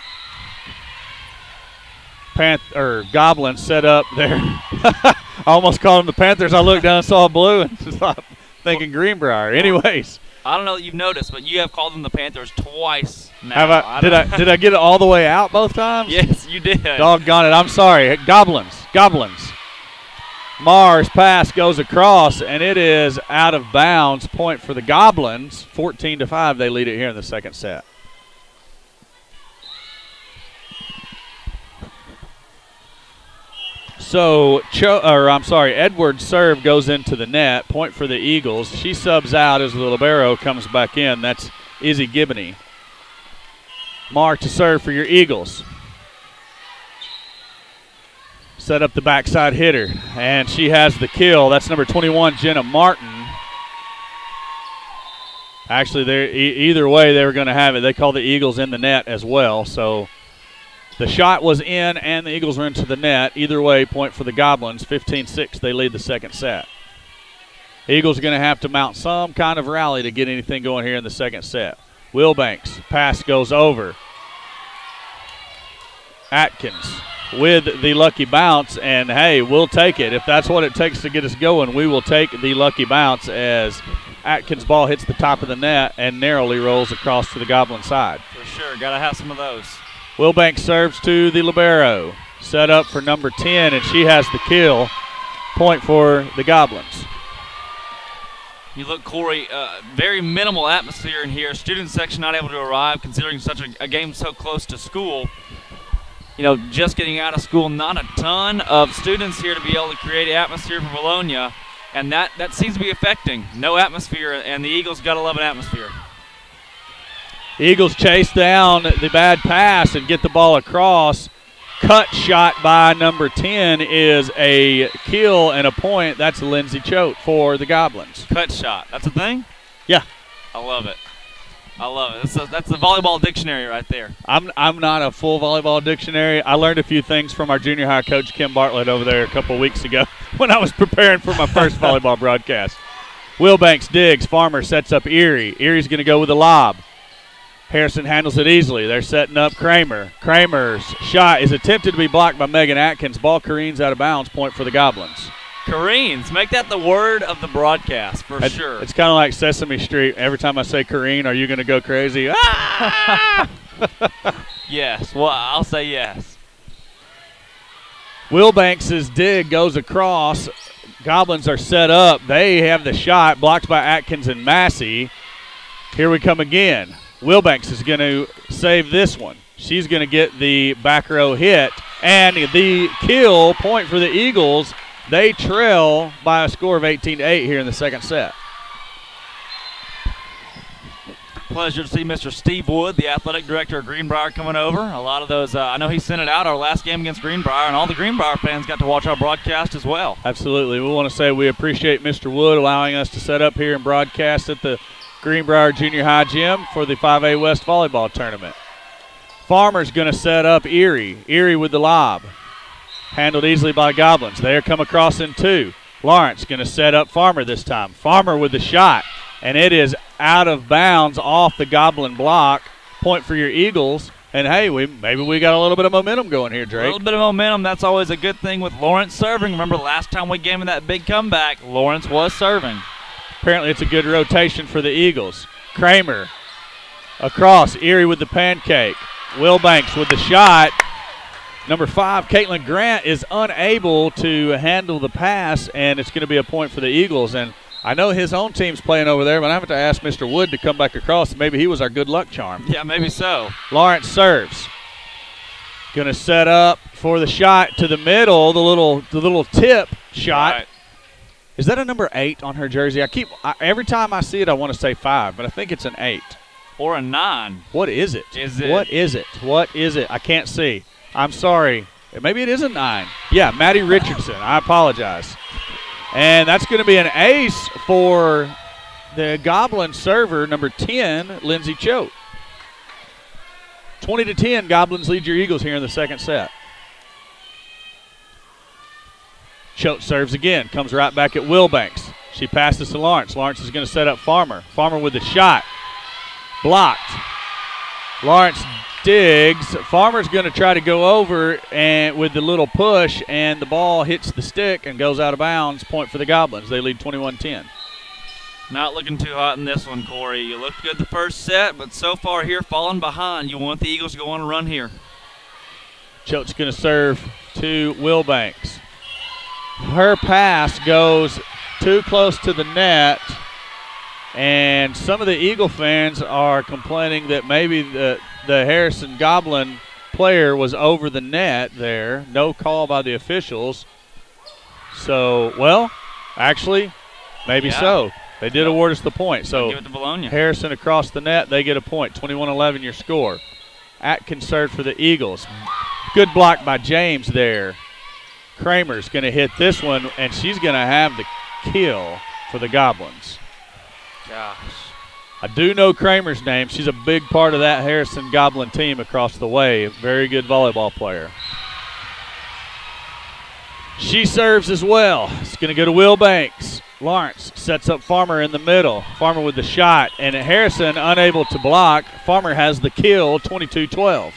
Goblins set up there. I almost called them the Panthers. I looked down and saw blue and stopped thinking Greenbrier. Anyways.
I don't know that you've noticed, but you have called them the Panthers twice now.
Have I? Did I get it all the way out both times?
Yes, you did.
Doggone it. I'm sorry. Goblins. Mars' pass goes across, and it is out of bounds. Point for the Goblins. 14-5, they lead it here in the second set. So, Edwards' serve goes into the net. Point for the Eagles. She subs out as the libero comes back in. That's Izzy Gibney. Mark to serve for your Eagles. Set up the backside hitter, and she has the kill. That's number 21, Jenna Martin. Actually, either way, they were going to have it. They call the Eagles in the net as well. So the shot was in, and the Eagles were into the net. Either way, point for the Goblins. 15-6, they lead the second set. Eagles are going to have to mount some kind of rally to get anything going here in the second set. Wilbanks, pass goes over. Atkins with the lucky bounce, and hey, we'll take it. If that's what it takes to get us going, we will take the lucky bounce as Atkins' ball hits the top of the net and narrowly rolls across to the Goblin side.
For sure, got to have some of those.
Wilbanks serves to the libero. Set up for number 10, and she has the kill. Point for the Goblins.
You look, Corey, very minimal atmosphere in here. Student section not able to arrive considering such a game so close to school. You know, just getting out of school, not a ton of students here to be able to create atmosphere for Vilonia, and that seems to be affecting. No atmosphere, and the Eagles got to love an atmosphere.
The Eagles chase down the bad pass and get the ball across. Cut shot by number 10 is a kill and a point. That's Lindsey Choate for the Goblins.
Cut shot, that's a thing?
Yeah.
I love it. I love it. That's the volleyball dictionary right there.
I'm not a full volleyball dictionary. I learned a few things from our junior high coach, Kim Bartlett, over there a couple weeks ago when I was preparing for my first volleyball broadcast. Wilbanks digs. Farmer sets up Erie. Erie's going to go with the lob. Harrison handles it easily. They're setting up Kramer. Kramer's shot is attempted to be blocked by Megan Atkins. Ball careens out of bounds. Point for the Goblins.
Careens. Make that the word of the broadcast for sure.
It's kind of like Sesame Street. Every time I say careen, are you going to go crazy? Ah!
Yes. Well, I'll say yes.
Wilbanks' dig goes across. Goblins are set up. They have the shot blocked by Atkins and Massey. Here we come again. Wilbanks is going to save this one. She's going to get the back row hit. And the kill, point for the Eagles. They trail by a score of 18-8 here in the second set.
Pleasure to see Mr. Steve Wood, the athletic director of Greenbrier, coming over. A lot of those, I know he sent it out our last game against Greenbrier, and all the Greenbrier fans got to watch our broadcast as well.
Absolutely. We want to say we appreciate Mr. Wood allowing us to set up here and broadcast at the Greenbrier Junior High Gym for the 5A West Volleyball Tournament. Farmer's going to set up Erie. Erie with the lob. Handled easily by Goblins. They come across in two. Lawrence going to set up Farmer this time. Farmer with the shot, and it is out of bounds off the Goblin block. Point for your Eagles. And, hey, maybe we got a little bit of momentum going here, Drake.
A little bit of momentum. That's always a good thing with Lawrence serving. Remember last time we gave him that big comeback, Lawrence was serving.
Apparently it's a good rotation for the Eagles. Kramer across. Erie with the pancake. Wilbanks with the shot. Number 5, Caitlin Grant, is unable to handle the pass, and it's going to be a point for the Eagles. And I know his own team's playing over there, but I have to ask Mr. Wood to come back across. Maybe he was our good luck charm.
Yeah, maybe so.
Lawrence serves. Going to set up for the shot to the middle, the little tip shot.
Right.
Is that a number 8 on her jersey? Every time I see it, I want to say 5, but I think it's an 8.
Or a 9.
What is it?
What is it?
I can't see. I'm sorry. Maybe it is a 9. Yeah, Maddie Richardson. I apologize. And that's going to be an ace for the Goblin server, number 10, Lindsey Choate. 20-10, Goblins lead your Eagles here in the second set. Choate serves again, comes right back at Wilbanks. She passes to Lawrence. Lawrence is going to set up Farmer. Farmer with the shot. Blocked. Lawrence digs. Farmer's going to try to go over and with the little push, and the ball hits the stick and goes out of bounds. Point for the Goblins. They lead 21-10.
Not looking too hot in this one, Corey. You looked good the first set, but so far here, falling behind. You want the Eagles to go on a run here.
Choate's going to serve to Wilbanks. Her pass goes too close to the net, and some of the Eagle fans are complaining that maybe the Harrison Goblin player was over the net there. No call by the officials. So, well, actually, maybe so. They did award us the point. So
give it to Vilonia.
Harrison across the net, they get a point. 21-11 your score. Atkins served for the Eagles. Good block by James there. Kramer's going to hit this one, and she's going to have the kill for the Goblins.
Gosh.
I do know Kramer's name. She's a big part of that Harrison Goblin team across the way. Very good volleyball player. She serves as well. It's going to go to Will Banks. Lawrence sets up Farmer in the middle. Farmer with the shot, and Harrison unable to block. Farmer has the kill, 22-12.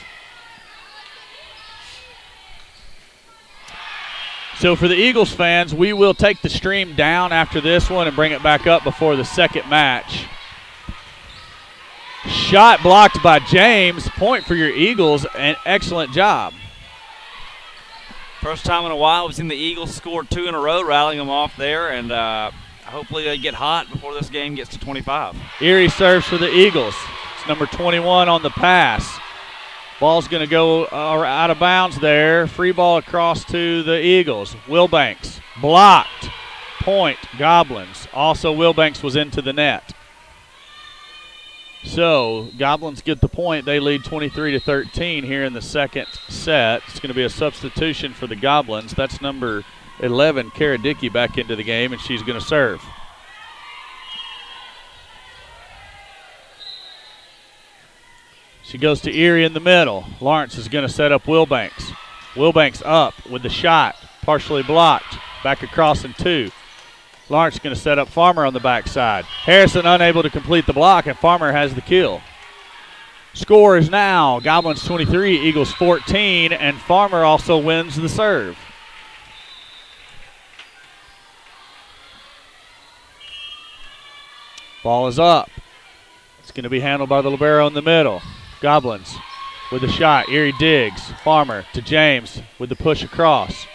So for the Eagles fans, we will take the stream down after this one and bring it back up before the second match. Shot blocked by James. Point for your Eagles, an excellent job.
First time in a while we've seen the Eagles score 2 in a row, rattling them off there, and hopefully they get hot before this game gets to 25.
Erie serves for the Eagles. It's number 21 on the pass. Ball's going to go out of bounds there. Free ball across to the Eagles. Wilbanks blocked. Point, Goblins. Also, Wilbanks was into the net. So, Goblins get the point. They lead 23-13 here in the second set. It's going to be a substitution for the Goblins. That's number 11, Kara Dickey, back into the game, and she's going to serve. She goes to Erie in the middle. Lawrence is going to set up Wilbanks. Wilbanks up with the shot, partially blocked. Back across in 2. Lawrence is going to set up Farmer on the backside. Harrison unable to complete the block, and Farmer has the kill. Score is now Goblins 23, Eagles 14, and Farmer also wins the serve. Ball is up. It's going to be handled by the libero in the middle. Goblins with the shot. Erie digs. Farmer to James with the push across.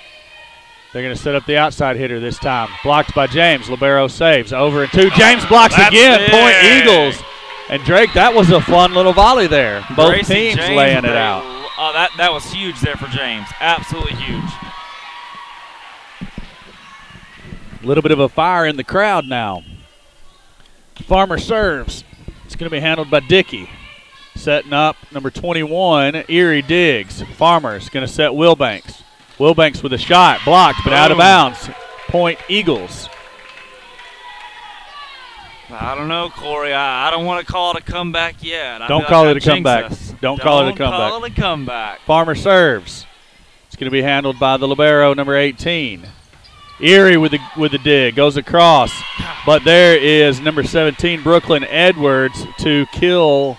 They're going to set up the outside hitter this time. Blocked by James. Libero saves. Over and 2. James blocks again.
Big.
Point Eagles. And Drake, that was a fun little volley there. Both
Gracie
teams
James
laying it out.
Oh, that was huge there for James. Absolutely huge.
A little bit of a fire in the crowd now. Farmer serves. It's going to be handled by Dickey. Setting up number 21, Erie digs. Farmer's going to set Wilbanks. Wilbanks with a shot, blocked but out of bounds. Point Eagles.
I don't know, Corey. I don't want to call it a comeback yet.
Don't call it a comeback. Don't call it a comeback.
Call it a comeback.
Farmer serves. It's going to be handled by the libero, number 18. Erie with the dig, goes across. But there is number 17, Brooklyn Edwards, to kill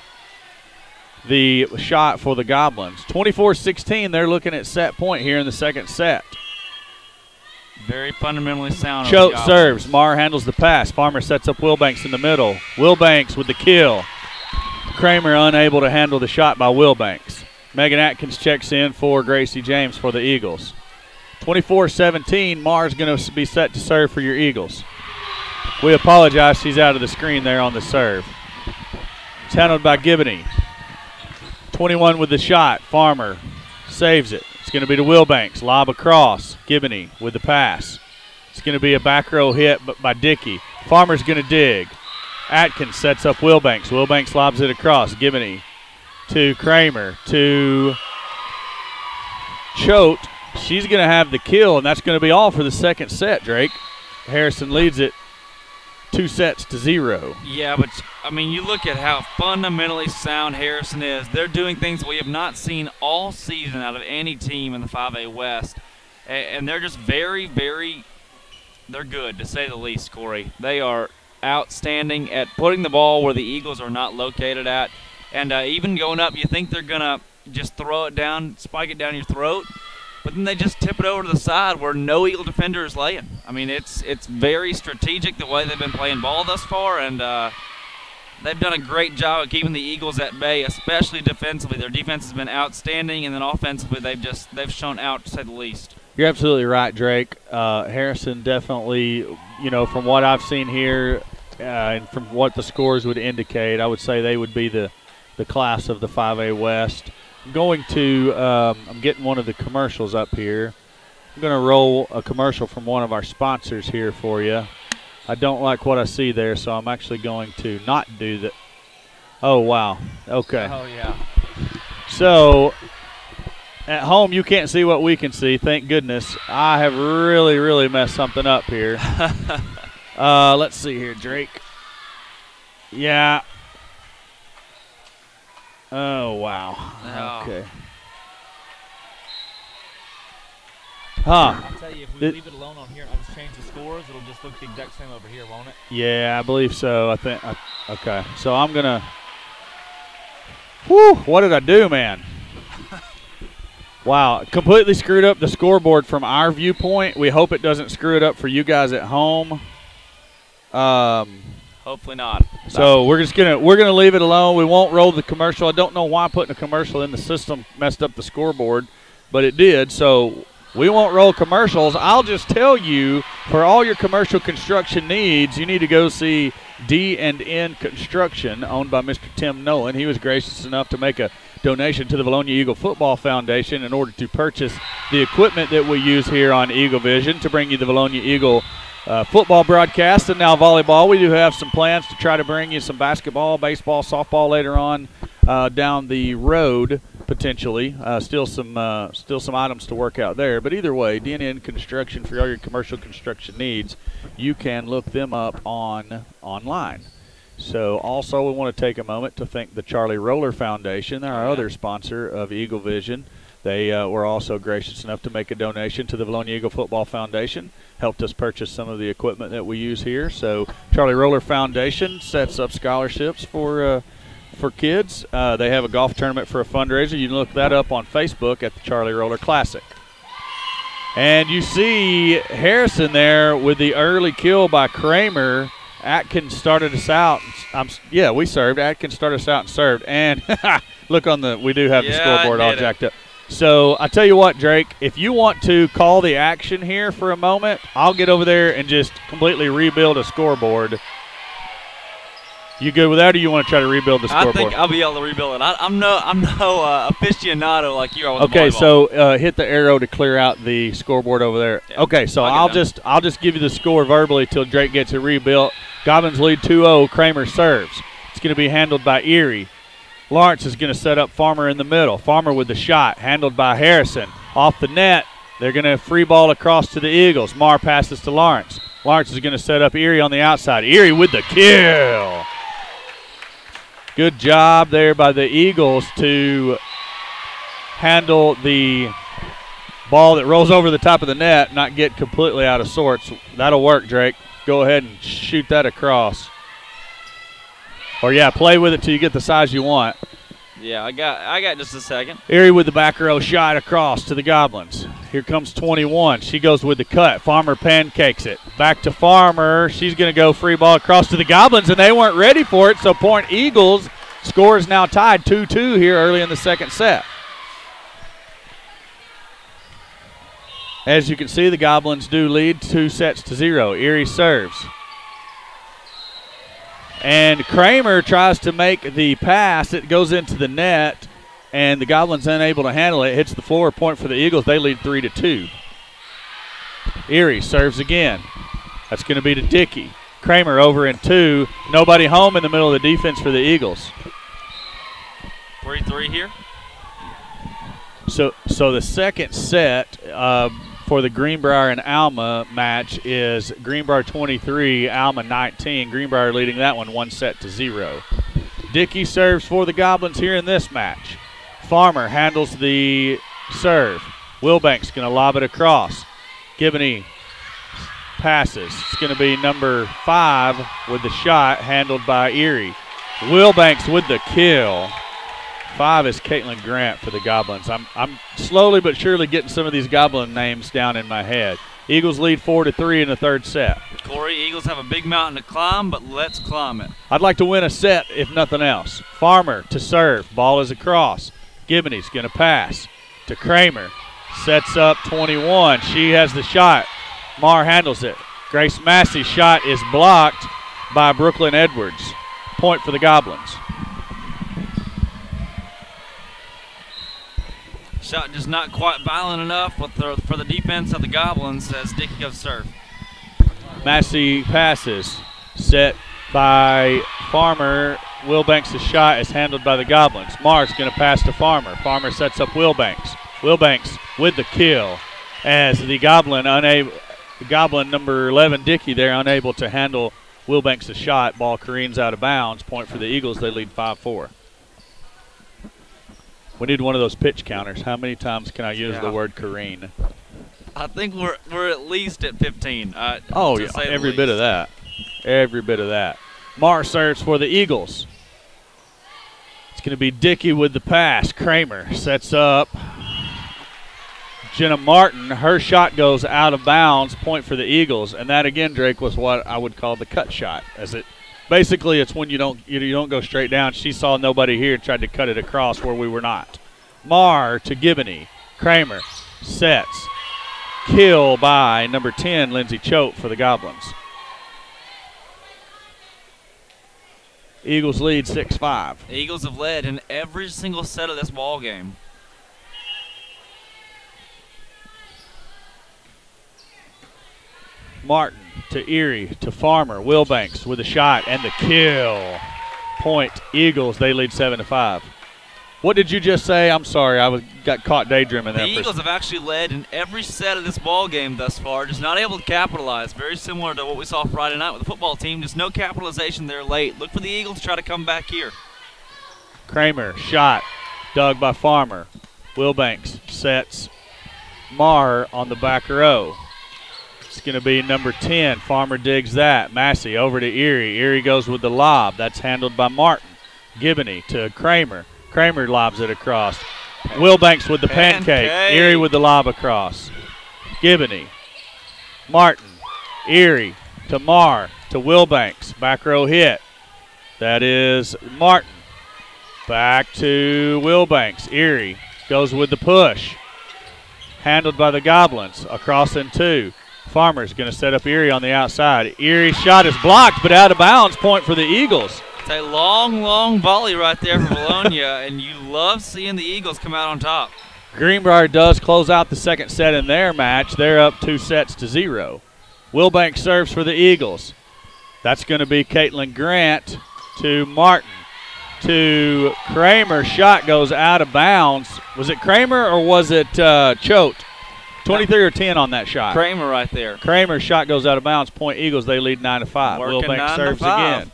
the shot for the Goblins. 24-16, they're looking at set point here in the second set.
Very fundamentally sound.
Choate serves. Marr handles the pass. Farmer sets up Wilbanks in the middle. Wilbanks with the kill. Kramer unable to handle the shot by Wilbanks. Megan Atkins checks in for Gracie James for the Eagles. 24-17, Marr's going to be set to serve for your Eagles. We apologize, she's out of the screen there on the serve. It's handled by Gibney. 21 with the shot. Farmer saves it. It's going to be to Wilbanks. Lob across. Gibney with the pass. It's going to be a back row hit by Dickey. Farmer's going to dig. Atkins sets up Wilbanks. Wilbanks lobs it across. Gibney to Kramer to Choate. She's going to have the kill, and that's going to be all for the second set, Drake. Harrison leads it 2-0.
Yeah, but, I mean, you look at how fundamentally sound Harrison is. They're doing things that we have not seen all season out of any team in the 5A West. And they're just very, very – they're good, to say the least, Corey. They are outstanding at putting the ball where the Eagles are not located at. And even going up, you think they're going to just throw it down, spike it down your throat. But then they just tip it over to the side where no Eagle defender is laying. I mean, it's very strategic the way they've been playing ball thus far, and they've done a great job of keeping the Eagles at bay, especially defensively. Their defense has been outstanding, and then offensively they've shown out, to say the least.
You're absolutely right, Drake. Harrison definitely, from what I've seen here and from what the scores would indicate, I would say they would be the class of the 5A West. I'm getting one of the commercials up here. I'm going to roll a commercial from one of our sponsors here for you. I don't like what I see there, so I'm actually going to not do that. Oh, wow. Okay.
Oh, yeah.
So at home, you can't see what we can see. Thank goodness. I have really, really messed something up here. Let's see here, Drake. Yeah. Oh, wow.
Oh.
Okay. Huh.
I'll tell you, if we leave it alone on here and I just change the scores, it'll just look the exact same over here, won't it?
Yeah, I believe so. Okay. So I'm going to – whew, what did I do, man? Wow, completely screwed up the scoreboard from our viewpoint. We hope it doesn't screw it up for you guys at home.
Hopefully not.
So we're gonna leave it alone. We won't roll the commercial. I don't know why putting a commercial in the system messed up the scoreboard, but it did. So we won't roll commercials. I'll just tell you, for all your commercial construction needs, you need to go see D&N Construction, owned by Mr. Tim Nolan. He was gracious enough to make a donation to the Vilonia Eagle Football Foundation in order to purchase the equipment that we use here on Eagle Vision to bring you the Vilonia Eagle football broadcast and now volleyball. We do have some plans to try to bring you some basketball, baseball, softball later on down the road potentially. Still some items to work out there. But either way, D&N Construction, for all your commercial construction needs, you can look them up online. So also we want to take a moment to thank the Charlie Roller Foundation, our other sponsor of Eagle Vision. They were also gracious enough to make a donation to the Vilonia Eagle Football Foundation, helped us purchase some of the equipment that we use here. So Charlie Roller Foundation sets up scholarships for kids. They have a golf tournament for a fundraiser. You can look that up on Facebook at the Charlie Roller Classic. And you see Harrison there with the early kill by Kramer. Atkins started us out. We served. Atkins started us out and served. And look we do have the scoreboard all jacked up. So I tell you what, Drake, if you want to call the action here for a moment, I'll get over there and just completely rebuild a scoreboard. You good with that, or you want to try to rebuild the scoreboard?
I think I'll be able to rebuild it. I'm no aficionado like you are with
okay,
volleyball.
so hit the arrow to clear out the scoreboard over there.
Yeah.
Okay, so I'll just give you the score verbally till Drake gets it rebuilt. Goblins lead 2-0. Kramer serves. It's going to be handled by Erie. Lawrence is going to set up Farmer in the middle. Farmer with the shot, handled by Harrison. Off the net, they're going to free ball across to the Eagles. Marr passes to Lawrence. Lawrence is going to set up Erie on the outside. Erie with the kill. Good job there by the Eagles to handle the ball that rolls over the top of the net, not get completely out of sorts. That'll work, Drake. Go ahead and shoot that across. Or, play with it till you get the size you want.
Yeah, I got just a second.
Erie with the back row shot across to the Goblins. Here comes 21. She goes with the cut. Farmer pancakes it. Back to Farmer. She's going to go free ball across to the Goblins, and they weren't ready for it, so point Eagles. Score is now tied 2-2 here early in the second set. As you can see, the Goblins do lead 2-0. Erie serves. And Kramer tries to make the pass. It goes into the net, and the Goblins unable to handle it. Hits the floor. Point for the Eagles. They lead 3-2. Erie serves again. That's going to be to Dickey. Kramer over in 2. Nobody home in the middle of the defense for the Eagles.
3-3 here.
So the second set for the Greenbrier and Alma match is Greenbrier 23, Alma 19. Greenbrier leading that one 1-0. Dickey serves for the Goblins here in this match. Farmer handles the serve. Wilbanks going to lob it across. Gibney passes. It's going to be number 5 with the shot, handled by Erie. Wilbanks with the kill. 5 is Caitlin Grant for the Goblins. I'm slowly but surely getting some of these Goblin names down in my head. Eagles lead 4-3 in the third set.
Corey, Eagles have a big mountain to climb, but let's climb it.
I'd like to win a set, if nothing else. Farmer to serve. Ball is across. Gibney's going to pass to Kramer. sets up 21. She has the shot. Marr handles it. Grace Massey's shot is blocked by Brooklyn Edwards. Point for the Goblins.
Shot just not quite violent enough for the defense of the Goblins as Dickey goes serve.
Massey passes. Set by Farmer. Wilbanks' shot is handled by the Goblins. Marr's going to pass to Farmer. Farmer sets up Wilbanks. Wilbanks with the kill as the Goblin number 11, Dickey, there unable to handle Wilbanks' shot. Ball careens out of bounds. Point for the Eagles. They lead 5-4. We need one of those pitch counters. How many times can I use the word careen?
I think we're at least at 15.
Oh, yeah, every bit of that. Every bit of that. Marr serves for the Eagles. It's going to be Dickey with the pass. Kramer sets up Jenna Martin. Her shot goes out of bounds. Point for the Eagles. And that, again, Drake, was what I would call the cut shot. Basically, it's when you don't go straight down. She saw nobody here and tried to cut it across where we were not. Marr to Gibney. Kramer sets. Kill by number 10, Lindsay Choate for the Goblins. Eagles lead 6-5.
Eagles have led in every single set of this ball game.
Martin to Erie to Farmer. Wilbanks with a shot and the kill. Point Eagles. They lead 7-5. What did you just say? I'm sorry, got caught daydreaming there.
The Eagles have actually led in every set of this ball game thus far, just not able to capitalize. Very similar to what we saw Friday night with the football team, just no capitalization there late. Look for the Eagles to try to come back here.
Kramer, shot, dug by Farmer. Wilbanks sets Marr on the back row. It's going to be number 10. Farmer digs that. Massey over to Erie. Erie goes with the lob. That's handled by Martin. Gibney to Kramer. Kramer lobs it across. Wilbanks with the pancake. Erie with the lob across. Gibney. Martin. Erie to Marr to Wilbanks. Back row hit. That is Martin. Back to Wilbanks. Erie goes with the push. Handled by the Goblins. Across in two. Farmer's going to set up Erie on the outside. Erie's shot is blocked, but out of bounds. Point for the Eagles.
It's a long, long volley right there for Vilonia, and you love seeing the Eagles come out on top.
Greenbrier does close out the second set in their match. They're up 2-0. Wilbanks serves for the Eagles. That's going to be Caitlin Grant to Martin. To Kramer. Shot goes out of bounds. Was it Kramer or was it Choate? 23 or 10 on that shot.
Kramer right there.
Kramer's shot goes out of bounds. Point Eagles. They lead 9-5. Wilbanks serves again.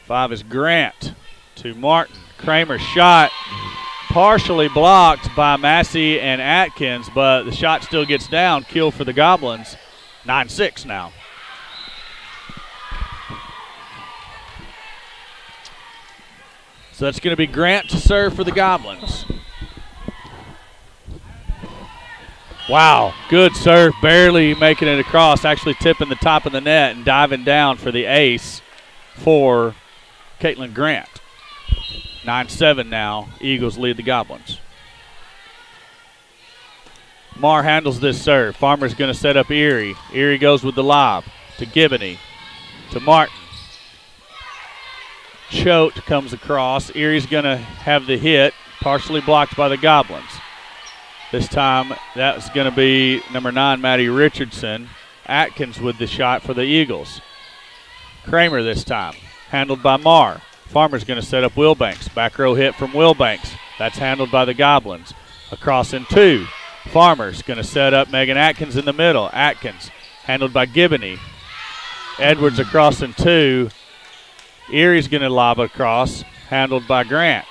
5 is Grant to Martin. Kramer's shot partially blocked by Massey and Atkins, but the shot still gets down. Kill for the Goblins. 9-6 now. So that's going to be Grant to serve for the Goblins. Wow, good serve, barely making it across, actually tipping the top of the net and diving down for the ace for Caitlin Grant. 9-7 now. Eagles lead the Goblins. Marr handles this serve. Farmer's going to set up Erie. Erie goes with the lob to Gibney, to Martin. Choate comes across. Erie's going to have the hit, partially blocked by the Goblins. This time that's going to be number 9, Maddie Richardson. Atkins with the shot for the Eagles. Kramer this time. Handled by Marr. Farmer's going to set up Wilbanks. Back row hit from Wilbanks. That's handled by the Goblins. Across in two. Farmer's going to set up Megan Atkins in the middle. Atkins handled by Gibney. Edwards across in two. Erie's going to lob across. Handled by Grant.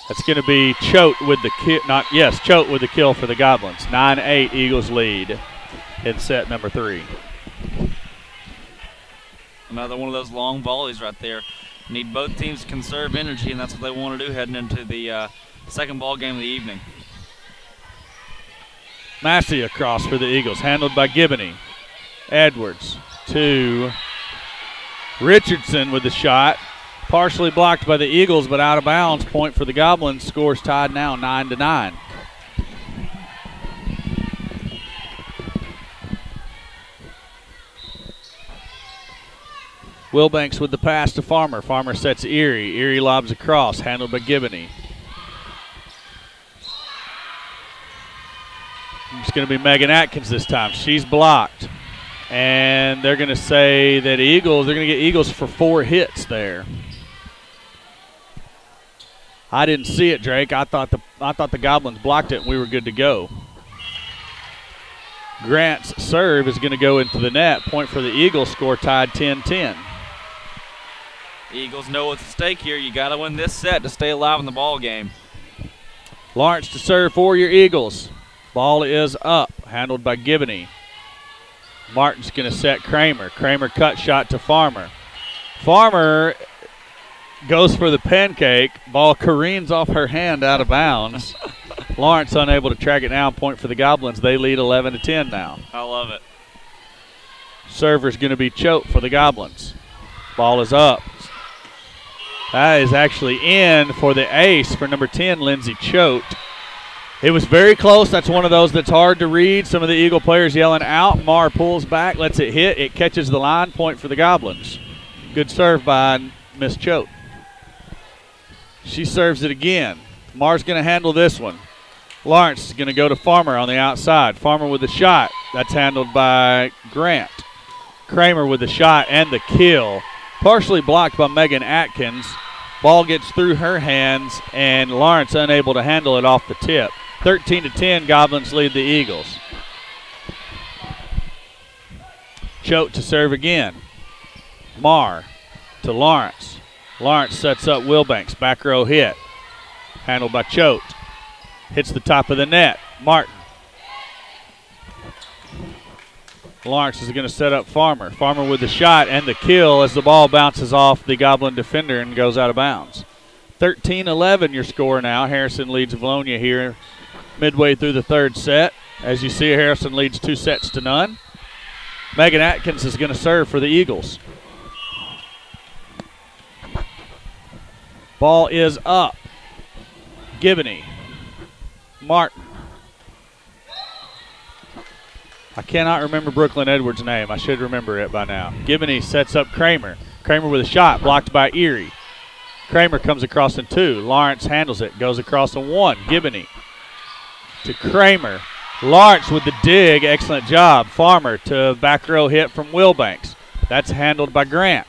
That's going to be Choate with the kill. Choate with the kill for the Goblins. 9-8 Eagles lead in set number 3.
Another one of those long volleys right there. Need both teams to conserve energy, and that's what they want to do heading into the second ball game of the evening.
Massey across for the Eagles, handled by Gibney. Edwards to Richardson with the shot. Partially blocked by the Eagles, but out of bounds. Point for the Goblins. Scores tied now 9-9. Wilbanks with the pass to Farmer. Farmer sets Erie. Erie lobs across, handled by Gibney. It's going to be Megan Atkins this time. She's blocked. And they're going to say that they're going to get Eagles for 4 hits there. I didn't see it, Drake. I thought the Goblins blocked it and we were good to go. Grant's serve is going to go into the net. Point for the Eagles. Score tied 10-10.
Eagles know what's at stake here. You got to win this set to stay alive in the ball game.
Lawrence to serve for your Eagles. Ball is up, handled by Gibney. Martin's going to set Kramer. Kramer cut shot to Farmer. Farmer goes for the pancake. Ball careens off her hand out of bounds. Lawrence unable to track it down. Point for the Goblins. They lead 11-10 now.
I love it.
Server's going to be Choate for the Goblins. Ball is up. That is actually in for the ace for number 10, Lindsay Choate. It was very close. That's one of those that's hard to read. Some of the Eagle players yelling out. Marr pulls back, lets it hit. It catches the line. Point for the Goblins. Good serve by Miss Choate. She serves it again. Marr's going to handle this one. Lawrence is going to go to Farmer on the outside. Farmer with the shot. That's handled by Grant. Kramer with the shot and the kill. Partially blocked by Megan Atkins. Ball gets through her hands, and Lawrence unable to handle it off the tip. 13-10, Goblins lead the Eagles. Choate to serve again. Marr to Lawrence. Lawrence sets up Wilbanks. Back row hit. Handled by Choate. Hits the top of the net. Martin. Lawrence is going to set up Farmer. Farmer with the shot and the kill as the ball bounces off the Goblin defender and goes out of bounds. 13-11 your score now. Harrison leads Vilonia here midway through the third set. As you see, Harrison leads 2-0. Megan Atkins is going to serve for the Eagles. Ball is up. Gibney. Martin. I cannot remember Brooklyn Edwards' name. I should remember it by now. Gibney sets up Kramer. Kramer with a shot blocked by Erie. Kramer comes across in 2. Lawrence handles it. Goes across in 1. Gibney to Kramer. Lawrence with the dig. Excellent job. Farmer to back row hit from Wilbanks. That's handled by Grant.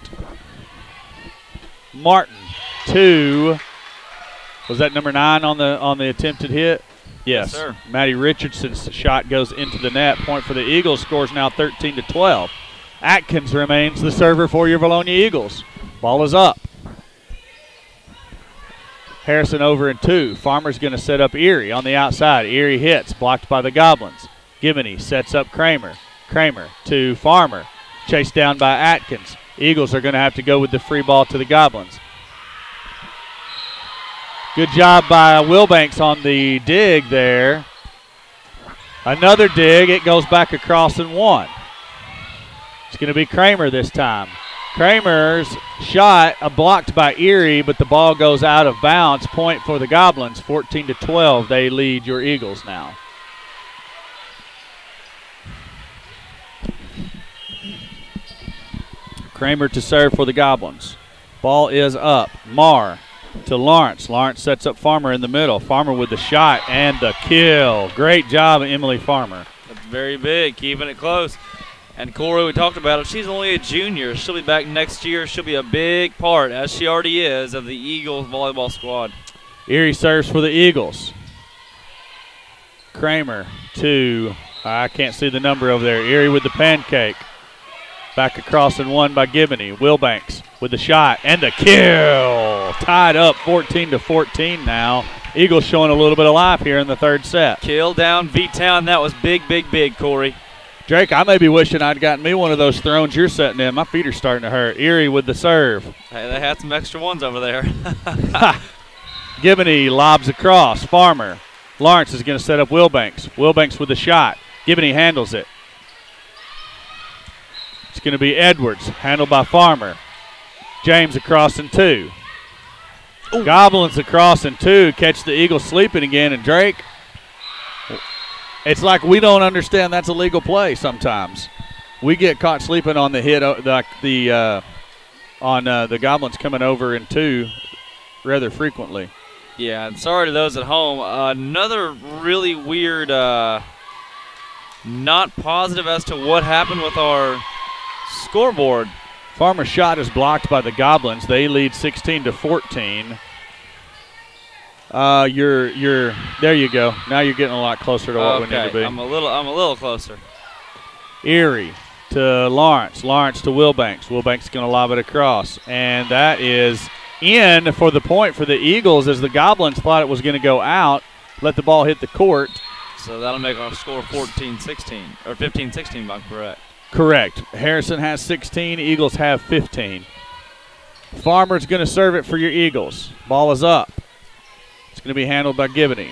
Martin to, was that number 9 on the attempted hit? Yes,
sir.
Maddie Richardson's shot goes into the net. Point for the Eagles. Scores now 13-12. Atkins remains the server for your Vilonia Eagles. Ball is up. Harrison over in 2. Farmer's going to set up Erie on the outside. Erie hits, blocked by the Goblins. Gibney sets up Kramer. Kramer to Farmer. Chased down by Atkins. Eagles are going to have to go with the free ball to the Goblins. Good job by Wilbanks on the dig there. Another dig. It goes back across and 1. It's going to be Kramer this time. Kramer's shot blocked by Erie, but the ball goes out of bounds. Point for the Goblins. 14-12. They lead your Eagles now. Kramer to serve for the Goblins. Ball is up. Marr to Lawrence. Lawrence sets up Farmer in the middle. Farmer with the shot and the kill. Great job, Emily Farmer.
That's very big, keeping it close. And Corey, we talked about it. She's only a junior. She'll be back next year. She'll be a big part, as she already is, of the Eagles volleyball squad.
Erie serves for the Eagles. Kramer to, I can't see the number over there. Erie with the pancake. Back across and 1 by Gibney. Wilbanks with the shot and the kill. Tied up 14-14 now. Eagles showing a little bit of life here in the third set.
Kill down V-Town. That was big, big, big, Corey.
Drake, I may be wishing I'd gotten me one of those thrones you're setting in. My feet are starting to hurt. Erie with the serve.
Hey, they had some extra ones over there.
Gibney lobs across. Farmer. Lawrence is going to set up Wilbanks. Wilbanks with the shot. Gibney handles it. It's going to be Edwards, handled by Farmer. James across in 2. Ooh. Goblins across in 2. Catch the Eagles sleeping again, and Drake, it's like we don't understand that's a legal play sometimes. We get caught sleeping on the hit, the on the Goblins coming over in 2 rather frequently.
Yeah, and sorry to those at home. Another really weird, not positive as to what happened with our scoreboard.
Farmer's shot is blocked by the Goblins. They lead 16-14. You're there. You go. Now you're getting a lot closer to what we need to be.
I'm a little closer.
Erie to Lawrence. Lawrence to Wilbanks. Wilbanks is going to lob it across, and that is in for the point for the Eagles, as the Goblins thought it was going to go out. Let the ball hit the court.
So that'll make our score 14-16 or 15-16. If I'm correct.
Correct. Harrison has 16. Eagles have 15. Farmer's going to serve it for your Eagles. Ball is up. It's going to be handled by Gibney.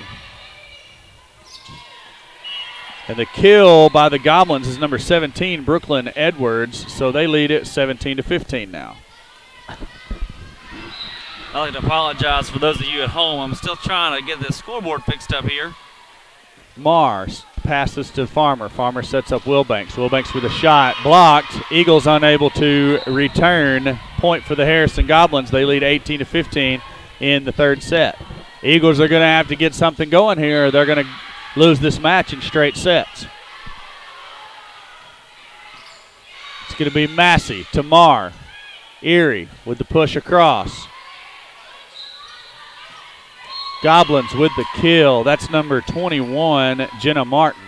And the kill by the Goblins is number 17, Brooklyn Edwards. So they lead it 17-15 now.
I'd like to apologize for those of you at home. I'm still trying to get this scoreboard fixed up here.
Mars passes to Farmer. Farmer sets up Wilbanks. Wilbanks with a shot. Blocked. Eagles unable to return. Point for the Harrison Goblins. They lead 18-15 in the 3rd set. Eagles are going to have to get something going here, or they're going to lose this match in straight sets. It's going to be Massey to Mar. Erie with the push across. Goblins with the kill. That's number 21, Jenna Martin.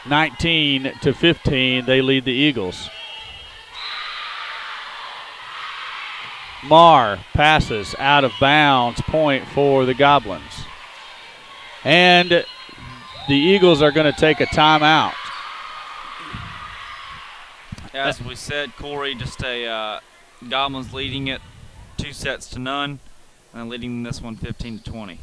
19-15, they lead the Eagles. Marr passes out of bounds, point for the Goblins. And the Eagles are going to take a timeout.
As we said, Corey, just a Goblins leading it 2-0, and leading this one 15-20.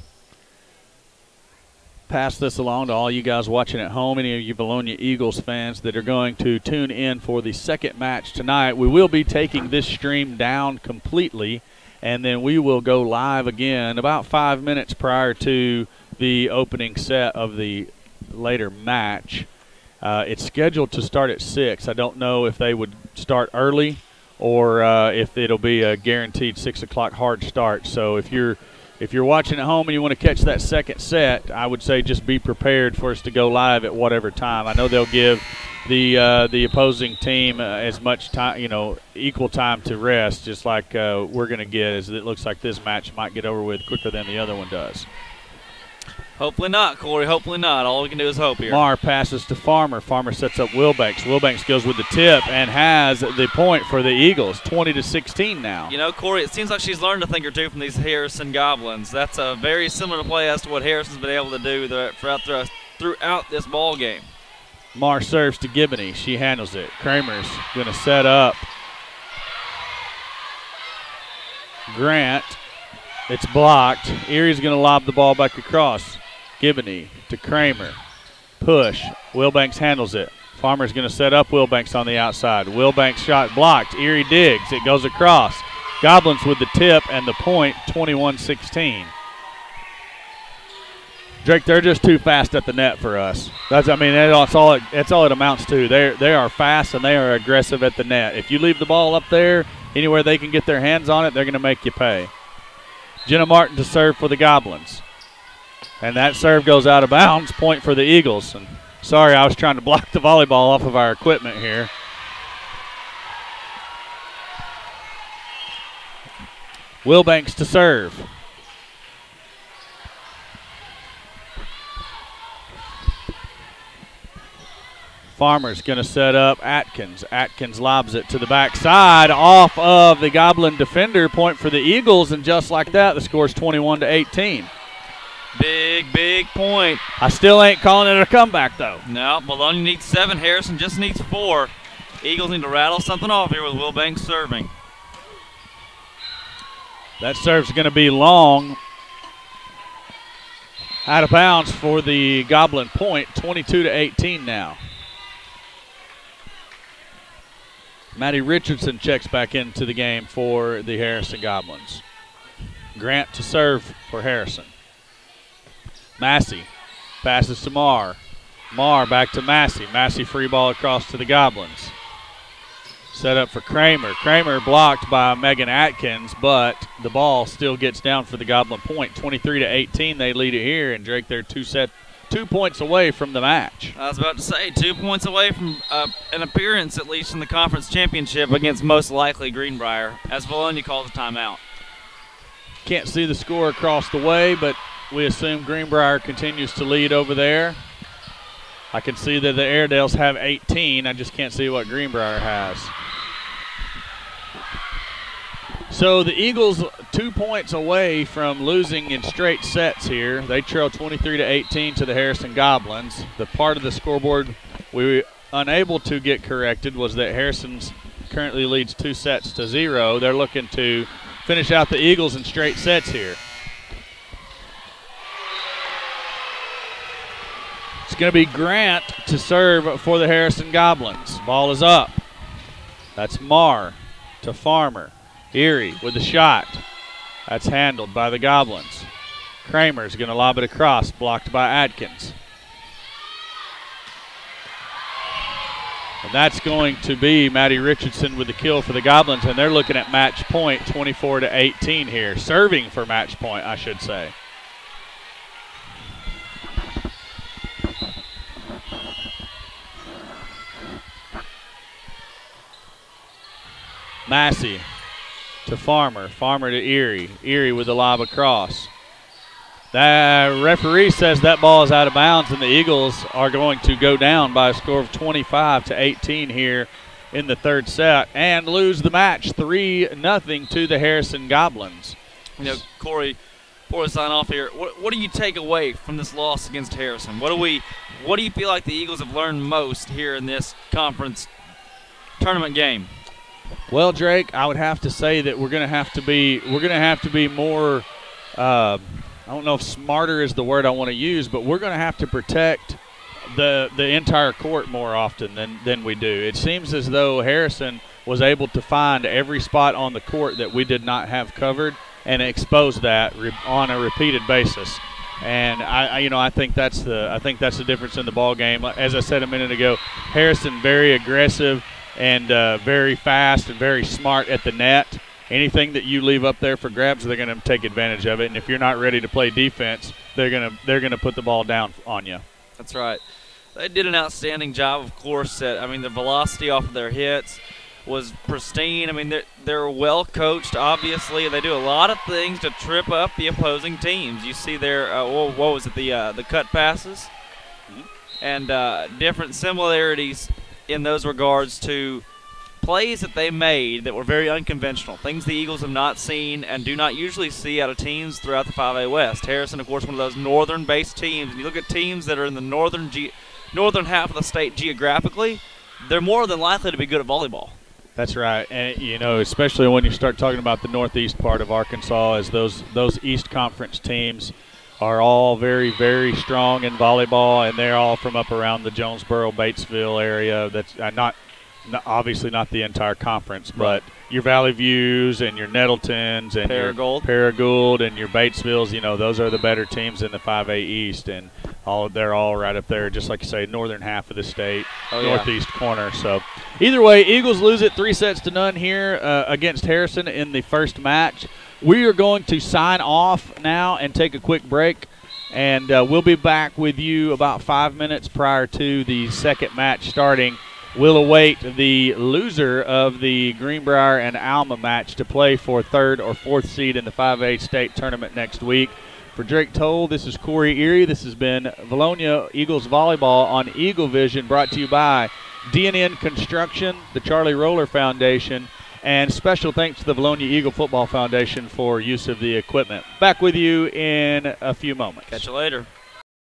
Pass this along to all you guys watching at home, any of you Vilonia Eagles fans that are going to tune in for the second match tonight. We will be taking this stream down completely, and then we will go live again about 5 minutes prior to the opening set of the later match. It's scheduled to start at 6. I don't know if they would start early or if it'll be a guaranteed 6 o'clock hard start. So if you're watching at home and you want to catch that second set, I would say just be prepared for us to go live at whatever time. I know they'll give the opposing team as much time, equal time to rest, just like we're going to get, as it looks like this match might get over with quicker than the other one does.
Hopefully not, Corey. Hopefully not. All we can do is hope here.
Marr passes to Farmer. Farmer sets up Wilbanks. Wilbanks goes with the tip and has the point for the Eagles, 20-16 now.
Corey, it seems like she's learned a thing or two from these Harrison Goblins. That's a very similar play as to what Harrison's been able to do throughout this ball game.
Marr serves to Gibney. She handles it. Kramer's going to set up Grant. It's blocked. Erie's going to lob the ball back across. Gibney to Kramer. Push. Wilbanks handles it. Farmer's going to set up Wilbanks on the outside. Wilbanks shot blocked. Erie digs. It goes across. Goblins with the tip and the point, 21-16. Drake, they're just too fast at the net for us. That's all it amounts to. They are fast and they are aggressive at the net. If you leave the ball up there, anywhere they can get their hands on it, they're going to make you pay. Jenna Martin to serve for the Goblins. And that serve goes out of bounds, point for the Eagles. And sorry, I was trying to block the volleyball off of our equipment here. Wilbanks to serve. Farmer's going to set up Atkins. Atkins lobs it to the backside off of the Goblin defender, point for the Eagles, and just like that, the score is 21-18.
Big point.
I still ain't calling it a comeback, though.
No, Vilonia needs 7. Harrison just needs 4. Eagles need to rattle something off here with Wilbanks serving.
That serve's going to be long. Out of bounds for the Goblin point, 22-18 now. Maddie Richardson checks back into the game for the Harrison Goblins. Grant to serve for Harrison. Massey passes to Marr. Marr back to Massey. Massey free ball across to the Goblins. Set up for Kramer. Kramer blocked by Megan Atkins, but the ball still gets down for the Goblin point. 23-18, they lead it here, and Drake, they're 2 points away from the match.
I was about to say 2 points away from an appearance, at least in the conference championship, against most likely Greenbrier, as Vilonia calls a timeout.
Can't see the score across the way, but we assume Greenbrier continues to lead over there. I can see that the Airedales have 18. I just can't see what Greenbrier has. So the Eagles 2 points away from losing in straight sets here. They trail 23-18 to the Harrison Goblins. The part of the scoreboard we were unable to get corrected was that Harrison's currently leads 2-0. They're looking to finish out the Eagles in straight sets here. It's going to be Grant to serve for the Harrison Goblins. Ball is up. That's Marr to Farmer. Erie with the shot. That's handled by the Goblins. Kramer's going to lob it across, blocked by Atkins. And that's going to be Maddie Richardson with the kill for the Goblins, and they're looking at match point, 24-18 here. Serving for match point, I should say. Massey to Farmer. Farmer to Erie. Erie with the lob across. The referee says that ball is out of bounds, and the Eagles are going to go down by a score of 25-18 here in the third set and lose the match 3-0 to the Harrison Goblins.
You know, Corey, before we sign off here, what do you take away from this loss against Harrison? What do you feel like the Eagles have learned most here in this conference tournament game?
Well, Drake, I would have to say that we're going to have to be more. I don't know if smarter is the word I want to use, but we're going to have to protect the entire court more often than we do. It seems as though Harrison was able to find every spot on the court that we did not have covered and expose that on a repeated basis. And I think that's the difference in the ball game. As I said a minute ago, Harrison very aggressive and very fast and very smart at the net. Anything that you leave up there for grabs, they're going to take advantage of it. And if you're not ready to play defense, they're going to put the ball down on you.
That's right. They did an outstanding job, of course. The velocity off of their hits was pristine. I mean, they're well coached, obviously. They do a lot of things to trip up the opposing teams. You see their what was it? The cut passes, and different similarities in those regards to plays that they made that were very unconventional, things the Eagles have not seen and do not usually see out of teams throughout the 5A West. Harrison, of course, one of those northern-based teams. And you look at teams that are in the northern half of the state geographically, they're more than likely to be good at volleyball.
That's right, and especially when you start talking about the northeast part of Arkansas, as those East Conference teams are all very, very strong in volleyball, and they're all from up around the Jonesboro, Batesville area. That's obviously not the entire conference, but your Valley Views and your Nettletons and Paragould and your Batesvilles, those are the better teams in the 5A East, and they're all right up there, just like you say, northern half of the state, northeast corner. So either way, Eagles lose it 3-0 here against Harrison in the first match. We are going to sign off now and take a quick break, and we'll be back with you about 5 minutes prior to the second match starting. We'll await the loser of the Greenbrier and Alma match to play for third or fourth seed in the 5A state tournament next week. For Drake Toll, this is Corey Erie. This has been Vilonia Eagles Volleyball on Eagle Vision, brought to you by DNN Construction, the Charlie Roller Foundation, and special thanks to the Vilonia Eagle Football Foundation for use of the equipment. Back with you in a few moments.
Catch you later.